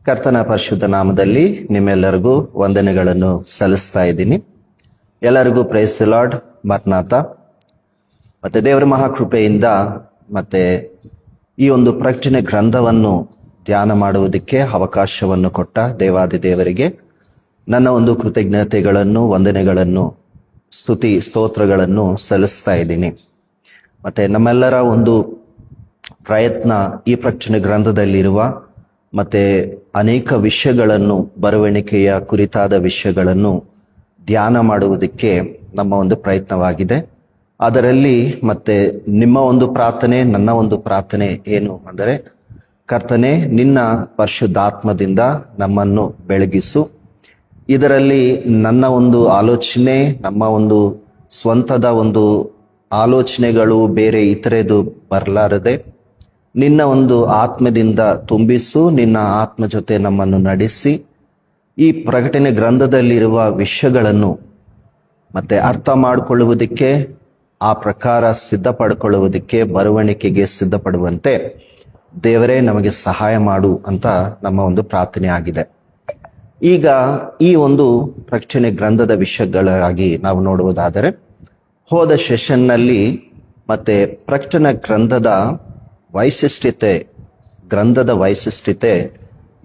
ಕರ್ತನ ಪರಿಶುದ್ಧ ನಾಮದಲ್ಲಿ ನಿಮ್ಮೆಲ್ಲರಿಗೂ ವಂದನೆಗಳನ್ನು ಸಲ್ಲಿಸ್ತಾ ಇದ್ದೀನಿ. ಎಲ್ಲರಿಗೂ ಪ್ರೈಸ್ ದಿ ಲಾರ್ಡ್ ಮರ್ನಾಥ. ಮತ್ತೆ ದೇವರ ಮಹಾಕೃಪೆಯಿಂದ ಮತ್ತೆ ಈ ಒಂದು ಪ್ರಕಟಣೆ ಗ್ರಂಥವನ್ನು ಧ್ಯಾನ ಮಾಡುವುದಕ್ಕೆ ಅವಕಾಶವನ್ನು ಕೊಟ್ಟ ದೇವಾದಿ ದೇವರಿಗೆ ನನ್ನ ಒಂದು ಕೃತಜ್ಞತೆಗಳನ್ನು, ವಂದನೆಗಳನ್ನು, ಸ್ತುತಿ ಸ್ತೋತ್ರಗಳನ್ನು ಸಲ್ಲಿಸ್ತಾ ಇದ್ದೀನಿ. ಮತ್ತೆ ನಮ್ಮೆಲ್ಲರ ಒಂದು ಪ್ರಯತ್ನ ಈ ಪ್ರಕಟಣೆ ಗ್ರಂಥದಲ್ಲಿರುವ ಮತ್ತೆ ಅನೇಕ ವಿಷಯಗಳನ್ನು, ಬರವಣಿಗೆಯ ಕುರಿತಾದ ವಿಷಯಗಳನ್ನು ಧ್ಯಾನ ಮಾಡುವುದಕ್ಕೆ ನಮ್ಮ ಒಂದು ಪ್ರಯತ್ನವಾಗಿದೆ. ಅದರಲ್ಲಿ ಮತ್ತೆ ನಿಮ್ಮ ಒಂದು ಪ್ರಾರ್ಥನೆ, ನನ್ನ ಒಂದು ಪ್ರಾರ್ಥನೆ ಏನು ಅಂದರೆ, ಕರ್ತನೆ ನಿನ್ನ ಪರಿಶುದ್ಧಾತ್ಮದಿಂದ ನಮ್ಮನ್ನು ಬೆಳಗಿಸು. ಇದರಲ್ಲಿ ನನ್ನ ಒಂದು ಆಲೋಚನೆ, ನಮ್ಮ ಒಂದು ಸ್ವಂತದ ಒಂದು ಆಲೋಚನೆಗಳು ಬೇರೆ ಇತರೆದು ಬರಲಾರದೆ ನಿನ್ನ ಒಂದು ಆತ್ಮದಿಂದ ತುಂಬಿಸು. ನಿನ್ನ ಆತ್ಮ ಜೊತೆ ನಮ್ಮನ್ನು ನಡೆಸಿ ಈ ಪ್ರಕಟಣೆ ಗ್ರಂಥದಲ್ಲಿರುವ ವಿಷಯಗಳನ್ನು ಮತ್ತೆ ಅರ್ಥ ಮಾಡಿಕೊಳ್ಳುವುದಕ್ಕೆ, ಆ ಪ್ರಕಾರ ಸಿದ್ಧಪಡಿಕೊಳ್ಳುವುದಕ್ಕೆ, ಬರವಣಿಗೆಗೆ ಸಿದ್ಧಪಡುವಂತೆ ದೇವರೇ ನಮಗೆ ಸಹಾಯ ಮಾಡು ಅಂತ ನಮ್ಮ ಒಂದು ಪ್ರಾರ್ಥನೆ ಆಗಿದೆ. ಈಗ ಈ ಒಂದು ಪ್ರಕಟಣೆ ಗ್ರಂಥದ ವಿಷಯಗಳಾಗಿ ನಾವು ನೋಡುವುದಾದರೆ, ಹೋದ ಸೆಷನ್ನಲ್ಲಿ ಮತ್ತೆ ಪ್ರಕಟಣೆ ಗ್ರಂಥದ ವೈಶಿಷ್ಟ್ಯತೆ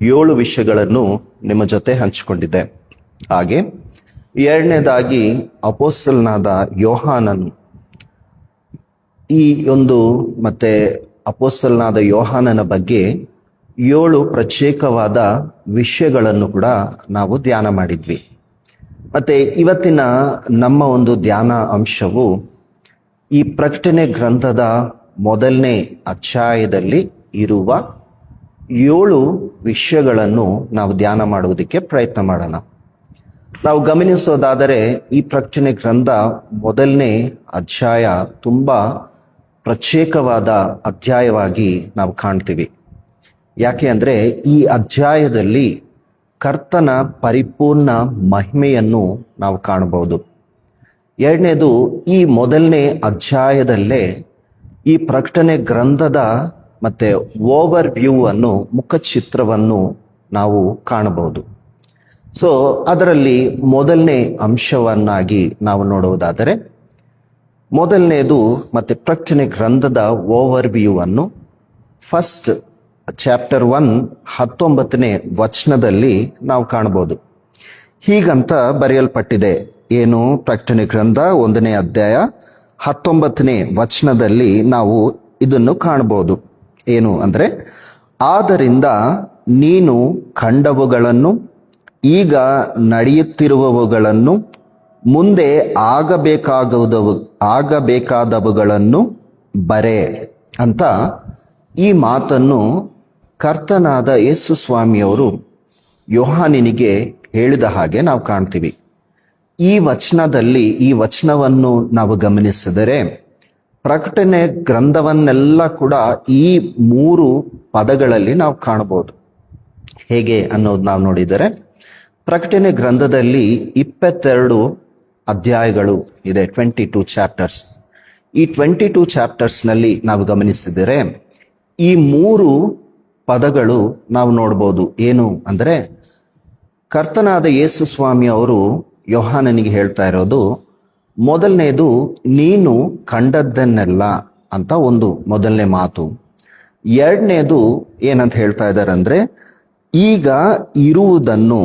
7 ವಿಷಯಗಳನ್ನು ನಿಮ್ಮ ಜೊತೆ ಹಂಚಿಕೊಂಡಿದ್ದೆ. ಹಾಗೆ ಎರಡನೇದಾಗಿ ಅಪೊಸ್ತಲನಾದ ಯೋಹಾನನು, ಈ ಒಂದು ಮತ್ತೆ ಅಪೊಸ್ತಲನಾದ ಯೋಹಾನನ ಬಗ್ಗೆ 7 ಪ್ರತ್ಯೇಕವಾದ ವಿಷಯಗಳನ್ನು ಕೂಡ ನಾವು ಧ್ಯಾನ ಮಾಡಿದ್ವಿ. ಮತ್ತೆ ಇವತ್ತಿನ ನಮ್ಮ ಒಂದು ಧ್ಯಾನ ಅಂಶವು ಈ ಪ್ರಕಟಣೆ ಗ್ರಂಥದ ಮೊದಲನೇ ಅಧ್ಯಾಯದಲ್ಲಿ ಇರುವ 7 ವಿಷಯಗಳನ್ನು ನಾವು ಧ್ಯಾನ ಮಾಡುವುದಕ್ಕೆ ಪ್ರಯತ್ನ ಮಾಡೋಣ. ನಾವು ಗಮನಿಸೋದಾದರೆ ಈ ಪ್ರಕಟಣೆ ಗ್ರಂಥ ಮೊದಲನೇ ಅಧ್ಯಾಯ ತುಂಬಾ ಪ್ರತ್ಯೇಕವಾದ ಅಧ್ಯಾಯವಾಗಿ ನಾವು ಕಾಣ್ತೀವಿ. ಯಾಕೆ ಅಂದರೆ ಈ ಅಧ್ಯಾಯದಲ್ಲಿ ಕರ್ತನ ಪರಿಪೂರ್ಣ ಮಹಿಮೆಯನ್ನು ನಾವು ಕಾಣಬಹುದು. ಎರಡನೇದು, ಈ ಮೊದಲನೇ ಅಧ್ಯಾಯದಲ್ಲೇ ಈ ಪ್ರಕಟಣೆ ಗ್ರಂಥದ ಮತ್ತೆ ಓವರ್ ವ್ಯೂ ಅನ್ನು, ಮುಖಚಿತ್ರವನ್ನು ನಾವು ಕಾಣಬಹುದು. ಸೊ ಅದರಲ್ಲಿ ಮೊದಲನೇ ಅಂಶವನ್ನಾಗಿ ನಾವು ನೋಡುವುದಾದರೆ, ಮೊದಲನೇದು ಮತ್ತೆ ಪ್ರಕಟಣೆ ಗ್ರಂಥದ ಓವರ್ ವ್ಯೂ ಅನ್ನು ಫಸ್ಟ್ ಚಾಪ್ಟರ್ 1 19ನೇ ವಚನದಲ್ಲಿ ನಾವು ಕಾಣಬಹುದು. ಹೀಗಂತ ಬರೆಯಲ್ಪಟ್ಟಿದೆ. ಏನು? ಪ್ರಕಟಣೆ ಗ್ರಂಥ 1ನೇ ಅಧ್ಯಾಯ 19ನೇ ವಚನದಲ್ಲಿ ನಾವು ಇದನ್ನು ಕಾಣಬಹುದು. ಏನು ಅಂದರೆ, ಆದ್ದರಿಂದ ನೀನು ಕಂಡವುಗಳನ್ನು, ಈಗ ನಡೆಯುತ್ತಿರುವವುಗಳನ್ನು, ಮುಂದೆ ಆಗಬೇಕಾದವುಗಳನ್ನು ಬರೆ ಅಂತ ಈ ಮಾತನ್ನು ಕರ್ತನಾದ ಯೇಸು ಸ್ವಾಮಿಯವರು ಯೋಹಾನನಿಗೆ ಹೇಳಿದ ಹಾಗೆ ನಾವು ಕಾಣ್ತೀವಿ. ಈ ವಚನದಲ್ಲಿ, ಈ ವಚನವನ್ನು ನಾವು ಗಮನಿಸಿದರೆ ಪ್ರಕಟಣೆ ಗ್ರಂಥವನ್ನೆಲ್ಲ ಕೂಡ ಈ 3 ಪದಗಳಲ್ಲಿ ನಾವು ಕಾಣಬಹುದು. ಹೇಗೆ ಅನ್ನೋದು ನಾವು ನೋಡಿದರೆ, ಪ್ರಕಟಣೆ ಗ್ರಂಥದಲ್ಲಿ 22 ಅಧ್ಯಾಯಗಳು ಇದೆ, 22 ಚಾಪ್ಟರ್ಸ್. ಈ 22 ಚಾಪ್ಟರ್ಸ್ನಲ್ಲಿ ನಾವು ಗಮನಿಸಿದರೆ ಈ 3 ಪದಗಳು ನಾವು ನೋಡ್ಬೋದು. ಏನು ಅಂದರೆ, ಕರ್ತನಾದ ಯೇಸು ಸ್ವಾಮಿ ಅವರು ಯೋಹಾನನಿಗೆ ಹೇಳ್ತಾ ಇರೋದು, ಮೊದಲನೇದು ನೀನು ಕಂಡದ್ದನ್ನೆಲ್ಲ ಅಂತ ಒಂದು ಮೊದಲನೇ ಮಾತು. ಎರಡನೇದು ಏನಂತ ಹೇಳ್ತಾ ಇದ್ದಾರೆ ಅಂದ್ರೆ, ಈಗ ಇರುವುದನ್ನು,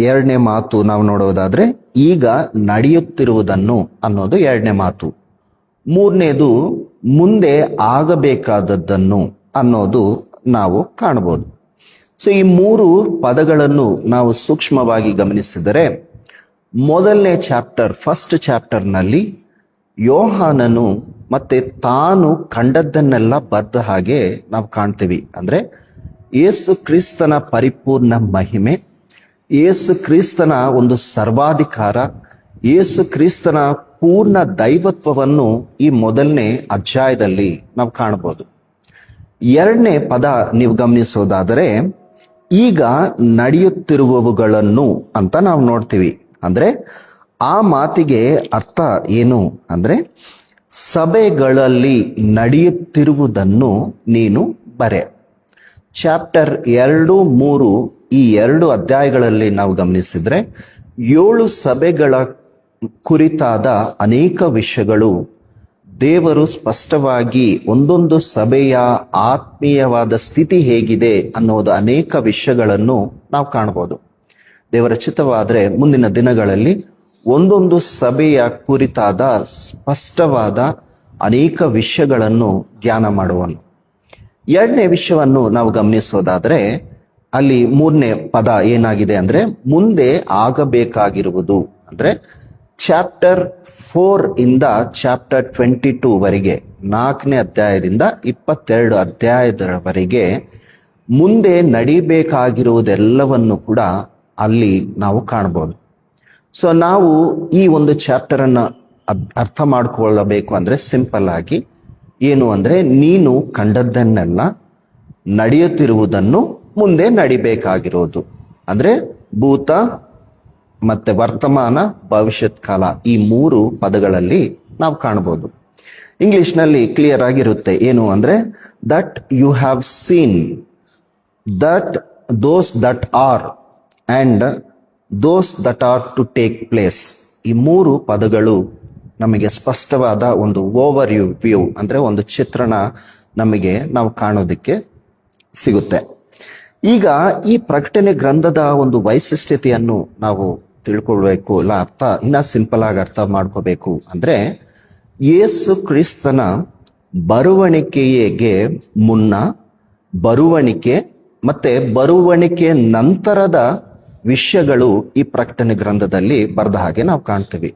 ಎರಡನೇ ಮಾತು ನಾವು ನೋಡೋದಾದ್ರೆ ಈಗ ನಡೆಯುತ್ತಿರುವುದನ್ನು ಅನ್ನೋದು ಎರಡನೇ ಮಾತು. ಮೂರನೇದು ಮುಂದೆ ಆಗಬೇಕಾದದ್ದನ್ನು ಅನ್ನೋದು ನಾವು ಕಾಣಬಹುದು. ಸೊ ಈ 3 ಪದಗಳನ್ನು ನಾವು ಸೂಕ್ಷ್ಮವಾಗಿ ಗಮನಿಸಿದರೆ, ಮೊದಲನೇ ಚಾಪ್ಟರ್, ಫಸ್ಟ್ ಚಾಪ್ಟರ್ನಲ್ಲಿ ಯೋಹಾನನು ಮತ್ತೆ ತಾನು ಕಂಡದ್ದನ್ನೆಲ್ಲ ಬರೆದ ಹಾಗೆ ನಾವು ಕಾಣ್ತೀವಿ. ಅಂದ್ರೆ ಯೇಸು ಕ್ರಿಸ್ತನ ಪರಿಪೂರ್ಣ ಮಹಿಮೆ, ಯೇಸು ಕ್ರಿಸ್ತನ ಒಂದು ಸರ್ವಾಧಿಕಾರ, ಯೇಸು ಕ್ರಿಸ್ತನ ಪೂರ್ಣ ದೈವತ್ವವನ್ನು ಈ ಮೊದಲನೇ ಅಧ್ಯಾಯದಲ್ಲಿ ನಾವು ಕಾಣಬಹುದು. ಎರಡನೇ ಪದ ನೀವು ಗಮನಿಸೋದಾದರೆ, ಈಗ ನಡೆಯುತ್ತಿರುವವುಗಳನ್ನು ಅಂತ ನಾವು ನೋಡ್ತೀವಿ. ಅಂದ್ರೆ ಆ ಮಾತಿಗೆ ಅರ್ಥ ಏನು ಅಂದ್ರೆ, ಸಭೆಗಳಲ್ಲಿ ನಡೆಯುತ್ತಿರುವುದನ್ನು ನೀನು ಬರೆ. ಚಾಪ್ಟರ್ 2, 3 ಈ 2 ಅಧ್ಯಾಯಗಳಲ್ಲಿ ನಾವು ಗಮನಿಸಿದ್ರೆ 7 ಸಭೆಗಳ ಕುರಿತಾದ ಅನೇಕ ವಿಷಯಗಳು ದೇವರು ಸ್ಪಷ್ಟವಾಗಿ ಒಂದೊಂದು ಸಭೆಯ ಆತ್ಮೀಯವಾದ ಸ್ಥಿತಿ ಹೇಗಿದೆ ಅನ್ನೋದು ಅನೇಕ ವಿಷಯಗಳನ್ನು ನಾವು ಕಾಣಬಹುದು. ದೇವರ ಚಿತ್ತವಾದ್ರೆ ಮುಂದಿನ ದಿನಗಳಲ್ಲಿ ಒಂದೊಂದು ಸಭೆಯ ಕುರಿತಾದ ಸ್ಪಷ್ಟವಾದ ಅನೇಕ ವಿಷಯಗಳನ್ನು ಧ್ಯಾನ ಮಾಡುವನು. 2ನೇ ವಿಷಯವನ್ನು ನಾವು ಗಮನಿಸೋದಾದ್ರೆ ಅಲ್ಲಿ 3ನೇ ಪದ ಏನಾಗಿದೆ ಅಂದ್ರೆ ಮುಂದೆ ಆಗಬೇಕಾಗಿರುವುದು. ಅಂದ್ರೆ ಚಾಪ್ಟರ್ 4 ಇಂದ ಚಾಪ್ಟರ್ 22 ವರೆಗೆ 4ನೇ ಅಧ್ಯಾಯದಿಂದ 22 ಅಧ್ಯಾಯದವರೆಗೆ ಮುಂದೆ ನಡಿಬೇಕಾಗಿರುವುದೆಲ್ಲವನ್ನು ಕೂಡ ಅಲ್ಲಿ ನಾವು ಕಾಣಬಹುದು. ಸೊ ನಾವು ಈ ಒಂದು ಚಾಪ್ಟರ್ ಅನ್ನ ಅರ್ಥ ಮಾಡ್ಕೊಳ್ಳಬೇಕು ಅಂದ್ರೆ ಸಿಂಪಲ್ ಆಗಿ ಏನು ಅಂದ್ರೆ ನೀನು ಕಂಡದ್ದನ್ನೆಲ್ಲ ನಡೆಯುತ್ತಿರುವುದನ್ನು ಮುಂದೆ ನಡಿಬೇಕಾಗಿರೋದು. ಅಂದ್ರೆ ಭೂತ ಮತ್ತೆ ವರ್ತಮಾನ ಭವಿಷ್ಯತ್ ಕಾಲ ಈ 3 ಪದಗಳಲ್ಲಿ ನಾವು ಕಾಣಬಹುದು. ಇಂಗ್ಲಿಷ್ನಲ್ಲಿ ಕ್ಲಿಯರ್ ಆಗಿರುತ್ತೆ ಏನು ಅಂದ್ರೆ that you have seen that those that are and those that are to take place. ಈ 3 ಪದಗಳು ನಮಗೆ ಸ್ಪಷ್ಟವಾದ ಒಂದು ಓವರ್ ವ್ಯೂ ಅಂದ್ರೆ ಒಂದು ಚಿತ್ರಣ ನಮಗೆ ನಾವು ಕಾಣೋದಕ್ಕೆ ಸಿಗುತ್ತೆ. ಈಗ ಈ ಪ್ರಕಟಣೆ ಗ್ರಂಥದ ಒಂದು ವೈಶಿಷ್ಟ್ಯತೆಯನ್ನು ನಾವು ತಿಳ್ಕೊಳ್ಬೇಕು, ಇಲ್ಲ ಇನ್ನ ಸಿಂಪಲ್ ಆಗಿ ಅರ್ಥ ಮಾಡ್ಕೋಬೇಕು ಅಂದ್ರೆ ಯೇಸು ಕ್ರಿಸ್ತನ ಬರುವಣಿಕೆಗೆ ಮುನ್ನ, ಬರುವಣಿಕೆ ಮತ್ತೆ ಬರುವಣಿಕೆ ನಂತರದ ವಿಷಯಗಳು ಈ ಪ್ರಕಟಣೆ ಗ್ರಂಥದಲ್ಲಿ ಬರೆದ ಹಾಗೆ ನಾವು ಕಾಣ್ತೀವಿ.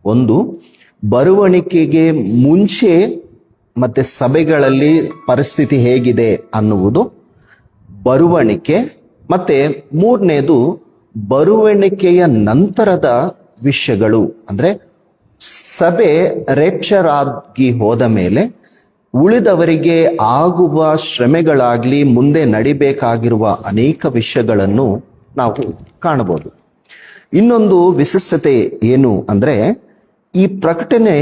ಒಂದು ಬರುವಣಿಕೆಗೆ ಮುಂಚೆ ಮತ್ತೆ ಸಭೆಗಳಲ್ಲಿ ಪರಿಸ್ಥಿತಿ ಹೇಗಿದೆ ಅನ್ನುವುದು ಬರುವಣಿಕೆ, ಮತ್ತೆ 3ನೇದು ಬರುವಣಿಕೆಯ ನಂತರದ ವಿಷಯಗಳು. ಅಂದ್ರೆ ಸಭೆ ರೇಪ್ಚರ್ ಆಗಿ ಹೋದ ಮೇಲೆ ಉಳಿದವರಿಗೆ ಆಗುವ ಶ್ರಮೆಗಳಾಗ್ಲಿ ಮುಂದೆ ನಡಿಬೇಕಾಗಿರುವ ಅನೇಕ ವಿಷಯಗಳನ್ನು ನಾವು ಕಾಣಬಹುದು. ಇನ್ನೊಂದು ವಿಶಿಷ್ಟತೆ ಏನು ಅಂದ್ರೆ ಈ ಪ್ರಕಟಣೆ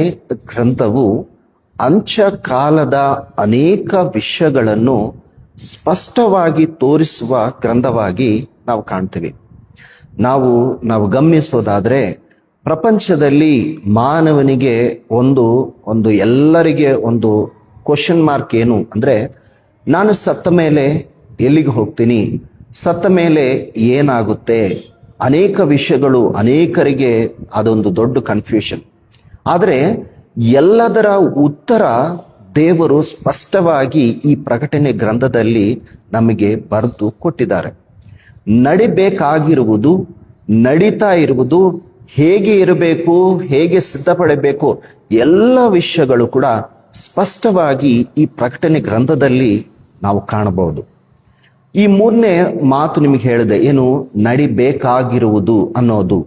ಗ್ರಂಥವು ಅಂತ್ಯಕಾಲದ ಅನೇಕ ವಿಷಯಗಳನ್ನು ಸ್ಪಷ್ಟವಾಗಿ ತೋರಿಸುವ ಗ್ರಂಥವಾಗಿ ನಾವು ಕಾಣ್ತೀವಿ. ನಾವು ಗಮನಿಸೋದಾದ್ರೆ ಪ್ರಪಂಚದಲ್ಲಿ ಮಾನವನಿಗೆ ಒಂದು ಎಲ್ಲರಿಗೆ ಒಂದು ಕ್ವಶನ್ ಮಾರ್ಕ್ ಏನು ಅಂದ್ರೆ ನಾನು ಸತ್ತ ಮೇಲೆ ಎಲ್ಲಿಗೆ ಹೋಗ್ತೀನಿ, ಸತ್ತ ಮೇಲೆ ಏನಾಗುತ್ತೆ, ಅನೇಕ ವಿಷಯಗಳು ಅನೇಕರಿಗೆ ಅದೊಂದು ದೊಡ್ಡ ಕನ್ಫ್ಯೂಷನ್. ಆದರೆ ಎಲ್ಲದರ ಉತ್ತರ ದೇವರು ಸ್ಪಷ್ಟವಾಗಿ ಈ ಪ್ರಕಟಣೆ ಗ್ರಂಥದಲ್ಲಿ ನಮಗೆ ಬರೆದು ಕೊಟ್ಟಿದ್ದಾರೆ. ನಡಿಬೇಕಾಗಿರುವುದು, ನಡೀತಾ ಇರುವುದು, ಹೇಗೆ ಇರಬೇಕು, ಹೇಗೆ ಸಿದ್ಧಪಡಬೇಕು, ಎಲ್ಲ ವಿಷಯಗಳು ಕೂಡ ಸ್ಪಷ್ಟವಾಗಿ ಈ ಪ್ರಕಟಣೆ ಗ್ರಂಥದಲ್ಲಿ ನಾವು ಕಾಣಬಹುದು. ಈ 3ನೇ ಮಾತು ನಿಮಗೆ ಹೇಳಿದೆ ಏನು, ನಡಿಬೇಕಾಗಿರುವುದು ಅನ್ನೋದು.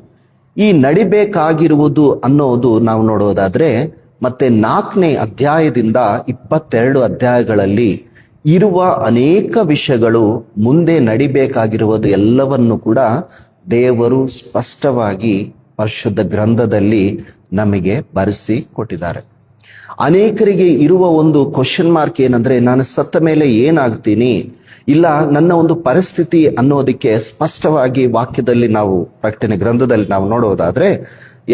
ಈ ನಡಿಬೇಕಾಗಿರುವುದು ಅನ್ನೋದು ನಾವು ನೋಡೋದಾದ್ರೆ ಮತ್ತೆ 4ನೇ ಅಧ್ಯಾಯದಿಂದ 22 ಅಧ್ಯಾಯಗಳಲ್ಲಿ ಇರುವ ಅನೇಕ ವಿಷಯಗಳು ಮುಂದೆ ನಡಿಬೇಕಾಗಿರುವುದು ಎಲ್ಲವನ್ನು ಕೂಡ ದೇವರು ಸ್ಪಷ್ಟವಾಗಿ ಪರಿಶುದ್ಧ ಗ್ರಂಥದಲ್ಲಿ ನಮಗೆ ಬರೆಸಿ ಕೊಟ್ಟಿದ್ದಾರೆ. ಅನೇಕರಿಗೆ ಇರುವ ಒಂದು ಕ್ವಶನ್ ಮಾರ್ಕ್ ಏನಂದ್ರೆ ನಾನು ಸತ್ತ ಮೇಲೆ ಏನಾಗ್ತೀನಿ, ಇಲ್ಲ ನನ್ನ ಒಂದು ಪರಿಸ್ಥಿತಿ ಅನ್ನೋದಕ್ಕೆ ಸ್ಪಷ್ಟವಾಗಿ ವಾಕ್ಯದಲ್ಲಿ ನಾವು ಪ್ರಕಟಣೆ ಗ್ರಂಥದಲ್ಲಿ ನಾವು ನೋಡೋದಾದ್ರೆ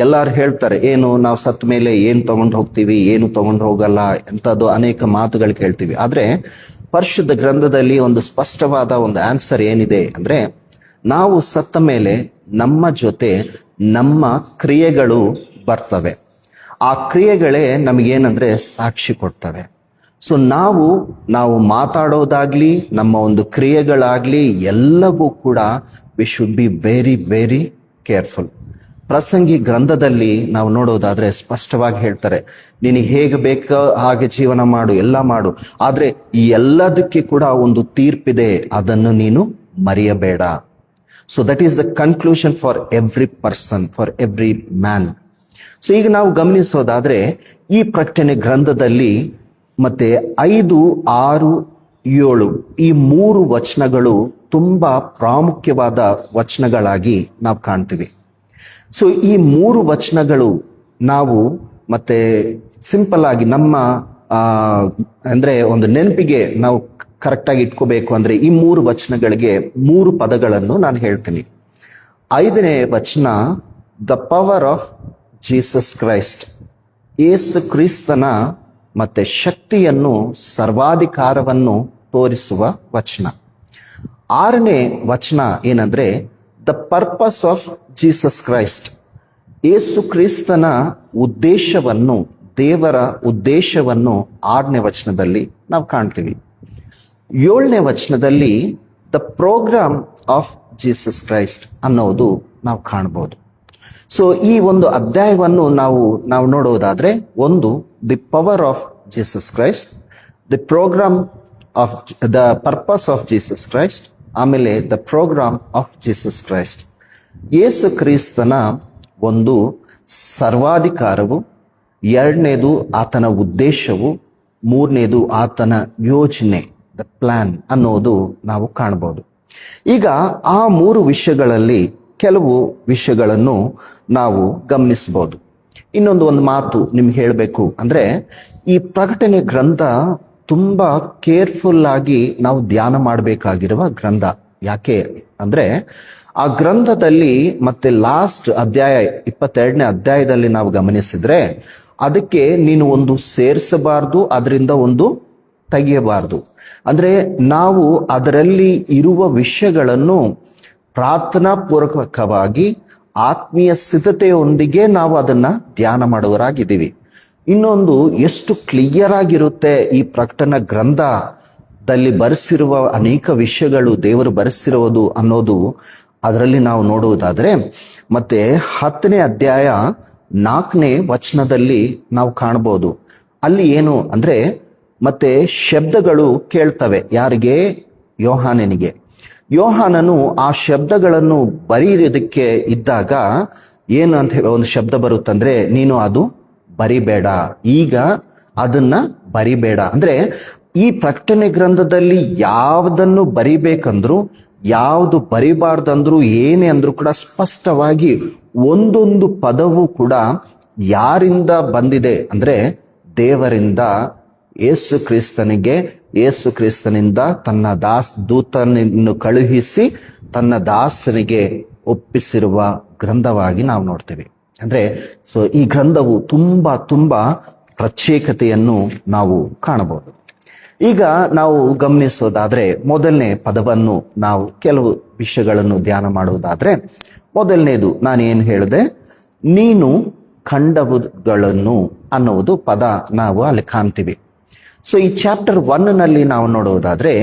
ಎಲ್ಲಾರು ಹೇಳ್ತಾರೆ ಏನು, ನಾವು ಸತ್ತ ಮೇಲೆ ಏನ್ ತಗೊಂಡು ಹೋಗ್ತೀವಿ, ಏನು ತಗೊಂಡು ಹೋಗಲ್ಲ ಎಂತದ್ದು ಅನೇಕ ಮಾತುಗಳು ಕೇಳ್ತೀವಿ. ಆದ್ರೆ ಪರಿಶುದ್ಧ ಗ್ರಂಥದಲ್ಲಿ ಒಂದು ಸ್ಪಷ್ಟವಾದ ಒಂದು ಆನ್ಸರ್ ಏನಿದೆ ಅಂದ್ರೆ ನಾವು ಸತ್ತ ಮೇಲೆ ನಮ್ಮ ಜೊತೆ ನಮ್ಮ ಕ್ರಿಯೆಗಳು ಬರ್ತವೆ. ಆ ಕ್ರಿಯೆಗಳೇ ನಮಗೇನಂದ್ರೆ ಸಾಕ್ಷಿ ಕೊಡ್ತವೆ. ಸೊ ನಾವು ಮಾತಾಡೋದಾಗ್ಲಿ ನಮ್ಮ ಒಂದು ಕ್ರಿಯೆಗಳಾಗ್ಲಿ ಎಲ್ಲವೂ ಕೂಡ we should be very very careful. ಪ್ರಸಂಗಿ ಗ್ರಂಥದಲ್ಲಿ ನಾವು ನೋಡೋದಾದ್ರೆ ಸ್ಪಷ್ಟವಾಗಿ ಹೇಳ್ತಾರೆ, ನಿನಗೆ ಹೇಗೆ ಬೇಕೋ ಹಾಗೆ ಜೀವನ ಮಾಡು, ಎಲ್ಲ ಮಾಡು, ಆದ್ರೆ ಈ ಎಲ್ಲದಕ್ಕೆ ಕೂಡ ಒಂದು ತೀರ್ಪಿದೆ, ಅದನ್ನು ನೀನು ಮರೆಯಬೇಡ. So that is the conclusion for every person, for every man. So ಈಗ ನಾವು ಗಮನಿಸೋದಾದ್ರೆ ಈ ಪ್ರಕಟಣೆ ಗ್ರಂಥದಲ್ಲಿ ಮತ್ತೆ 5, 6, 7 ಈ 3 ವಚನಗಳು ತುಂಬಾ ಪ್ರಾಮುಖ್ಯವಾದ ವಚನಗಳಾಗಿ ನಾವು ಕಾಣ್ತೀವಿ. ಸೊ ಈ 3 ವಚನಗಳು ನಾವು ಮತ್ತೆ ಸಿಂಪಲ್ ಆಗಿ ನಮ್ಮ ಅಂದ್ರೆ ಒಂದು ನೆನಪಿಗೆ ನಾವು ಕರೆಕ್ಟಾಗಿ ಇಟ್ಕೋಬೇಕು ಅಂದ್ರೆ ಈ 3 ವಚನಗಳಿಗೆ 3 ಪದಗಳನ್ನು ನಾನು ಹೇಳ್ತೀನಿ. 5ನೇ ವಚನ, the power of Jesus Christ, ಯೇಸು ಕ್ರಿಸ್ತನ ಮತ್ತೆ ಶಕ್ತಿಯನ್ನು, ಸರ್ವಾಧಿಕಾರವನ್ನು ತೋರಿಸುವ ವಚನ. 6ನೇ ವಚನ ಏನಂದ್ರೆ, the purpose of Jesus Christ, ಯೇಸು ಕ್ರಿಸ್ತನ ಉದ್ದೇಶವನ್ನು, ದೇವರ ಉದ್ದೇಶವನ್ನು 6ನೇ ವಚನದಲ್ಲಿ ನಾವು ಕಾಣ್ತೀವಿ. 7ನೇ ವಚನದಲ್ಲಿ the programme of Jesus Christ ಅನ್ನೋದು ನಾವು ಕಾಣಬಹುದು. ಸೊ ಈ ಒಂದು ಅಧ್ಯಾಯವನ್ನು ನಾವು ನೋಡೋದಾದ್ರೆ, ಒಂದು the power of Jesus Christ, the programme of the purpose of Jesus Christ, ಆಮೇಲೆ the programme of Jesus Christ. ಯೇಸು ಕ್ರಿಸ್ತನ ಒಂದು ಸರ್ವಾಧಿಕಾರವು, 2ನೇದು ಆತನ ಉದ್ದೇಶವು, 3ನೇದು ಆತನ ಯೋಜನೆ, ದ ಪ್ಲಾನ್ ಅನ್ನೋದು ನಾವು ಕಾಣಬಹುದು. ಈಗ ಆ 3 ವಿಷಯಗಳಲ್ಲಿ ಕೆಲವು ವಿಷಯಗಳನ್ನು ನಾವು ಗಮನಿಸಬಹುದು. ಒಂದು ಮಾತು ನಿಮ್ಗೆ ಹೇಳಬೇಕು ಅಂದ್ರೆ, ಈ ಪ್ರಕಟಣೆ ಗ್ರಂಥ ತುಂಬಾ ಕೇರ್ಫುಲ್ ಆಗಿ ನಾವು ಧ್ಯಾನ ಮಾಡಬೇಕಾಗಿರುವ ಗ್ರಂಥ. ಯಾಕೆ ಅಂದ್ರೆ, ಆ ಗ್ರಂಥದಲ್ಲಿ ಮತ್ತೆ ಲಾಸ್ಟ್ ಅಧ್ಯಾಯ 22ನೇ ಅಧ್ಯಾಯದಲ್ಲಿ ನಾವು ಗಮನಿಸಿದ್ರೆ, ಅದಕ್ಕೆ ನೀನು ಒಂದು ಸೇರಿಸಬಾರ್ದು, ಅದರಿಂದ ಒಂದು ತೆಗೆಯಬಾರ್ದು. ಅಂದ್ರೆ ನಾವು ಅದರಲ್ಲಿ ಇರುವ ವಿಷಯಗಳನ್ನು ಪ್ರಾರ್ಥನಾ ಪೂರ್ವಕವಾಗಿ ಆತ್ಮೀಯ ಸಿದ್ಧತೆಯೊಂದಿಗೆ ನಾವು ಅದನ್ನ ಧ್ಯಾನ ಮಾಡುವರಾಗಿದ್ದೀವಿ. ಇನ್ನೊಂದು, ಎಷ್ಟು ಕ್ಲಿಯರ್ ಆಗಿರುತ್ತೆ ಈ ಪ್ರಕಟಣಾ ಗ್ರಂಥದಲ್ಲಿ ಬರೆಸಿರುವ ಅನೇಕ ವಿಷಯಗಳು ದೇವರು ಬರೆಸಿರುವುದು ಅನ್ನೋದು ಅದರಲ್ಲಿ ನಾವು ನೋಡುವುದಾದ್ರೆ, ಮತ್ತೆ 10ನೇ ಅಧ್ಯಾಯ 4ನೇ ವಚನದಲ್ಲಿ ನಾವು ಕಾಣಬಹುದು. ಅಲ್ಲಿ ಏನು ಅಂದ್ರೆ, ಮತ್ತೆ ಶಬ್ದಗಳು ಕೇಳ್ತವೆ. ಯಾರಿಗೆ? ಯೋಹಾನನಿಗೆ. ಯೋಹಾನನು ಆ ಶಬ್ದಗಳನ್ನು ಬರೆಯೋದಕ್ಕೆ ಇದ್ದಾಗ ಏನು ಅಂತ ಹೇಳಿ ಒಂದು ಶಬ್ದ ಬರುತ್ತಂದ್ರೆ, ನೀನು ಅದು ಬರಿಬೇಡ, ಈಗ ಅದನ್ನ ಬರಿಬೇಡ. ಅಂದ್ರೆ ಈ ಪ್ರಕಟಣೆ ಗ್ರಂಥದಲ್ಲಿ ಯಾವುದನ್ನು ಬರಿಬೇಕಂದ್ರು, ಯಾವುದು ಬರಿಬಾರ್ದಂದ್ರು, ಏನೇ ಅಂದ್ರೂ ಕೂಡ ಸ್ಪಷ್ಟವಾಗಿ ಒಂದೊಂದು ಪದವು ಕೂಡ ಯಾರಿಂದ ಬಂದಿದೆ ಅಂದ್ರೆ, ದೇವರಿಂದ ಯೇಸು ಕ್ರಿಸ್ತನಿಗೆ, ಯೇಸು ಕ್ರಿಸ್ತನಿಂದ ತನ್ನ ದೂತನನ್ನು ಕಳುಹಿಸಿ ತನ್ನ ದಾಸನಿಗೆ ಒಪ್ಪಿಸಿರುವ ಗ್ರಂಥವಾಗಿ ನಾವು ನೋಡ್ತೇವೆ. ಅಂದ್ರೆ ಸೊ ಈ ಗ್ರಂಥವು ತುಂಬಾ ಪ್ರತ್ಯೇಕತೆಯನ್ನು ನಾವು ಕಾಣಬಹುದು. ಈಗ ನಾವು ಗಮನಿಸೋದಾದ್ರೆ, ಮೊದಲನೇ ಪದವನ್ನು ನಾವು ಕೆಲವು ವಿಷಯಗಳನ್ನು ಧ್ಯಾನ ಮಾಡುವುದಾದ್ರೆ, ಮೊದಲನೇದು ನಾನೇನು ಹೇಳಿದೆ, ನೀನು ಕಂಡವುಗಳನ್ನು ಅನ್ನುವುದು ಪದ ನಾವು ಅಲ್ಲಿ ಕಾಣ್ತೀವಿ. ಸೊ ಈ ಚಾಪ್ಟರ್ 1ನಲ್ಲಿ ನಾವು ನೋಡುವುದಾದ್ರೆ,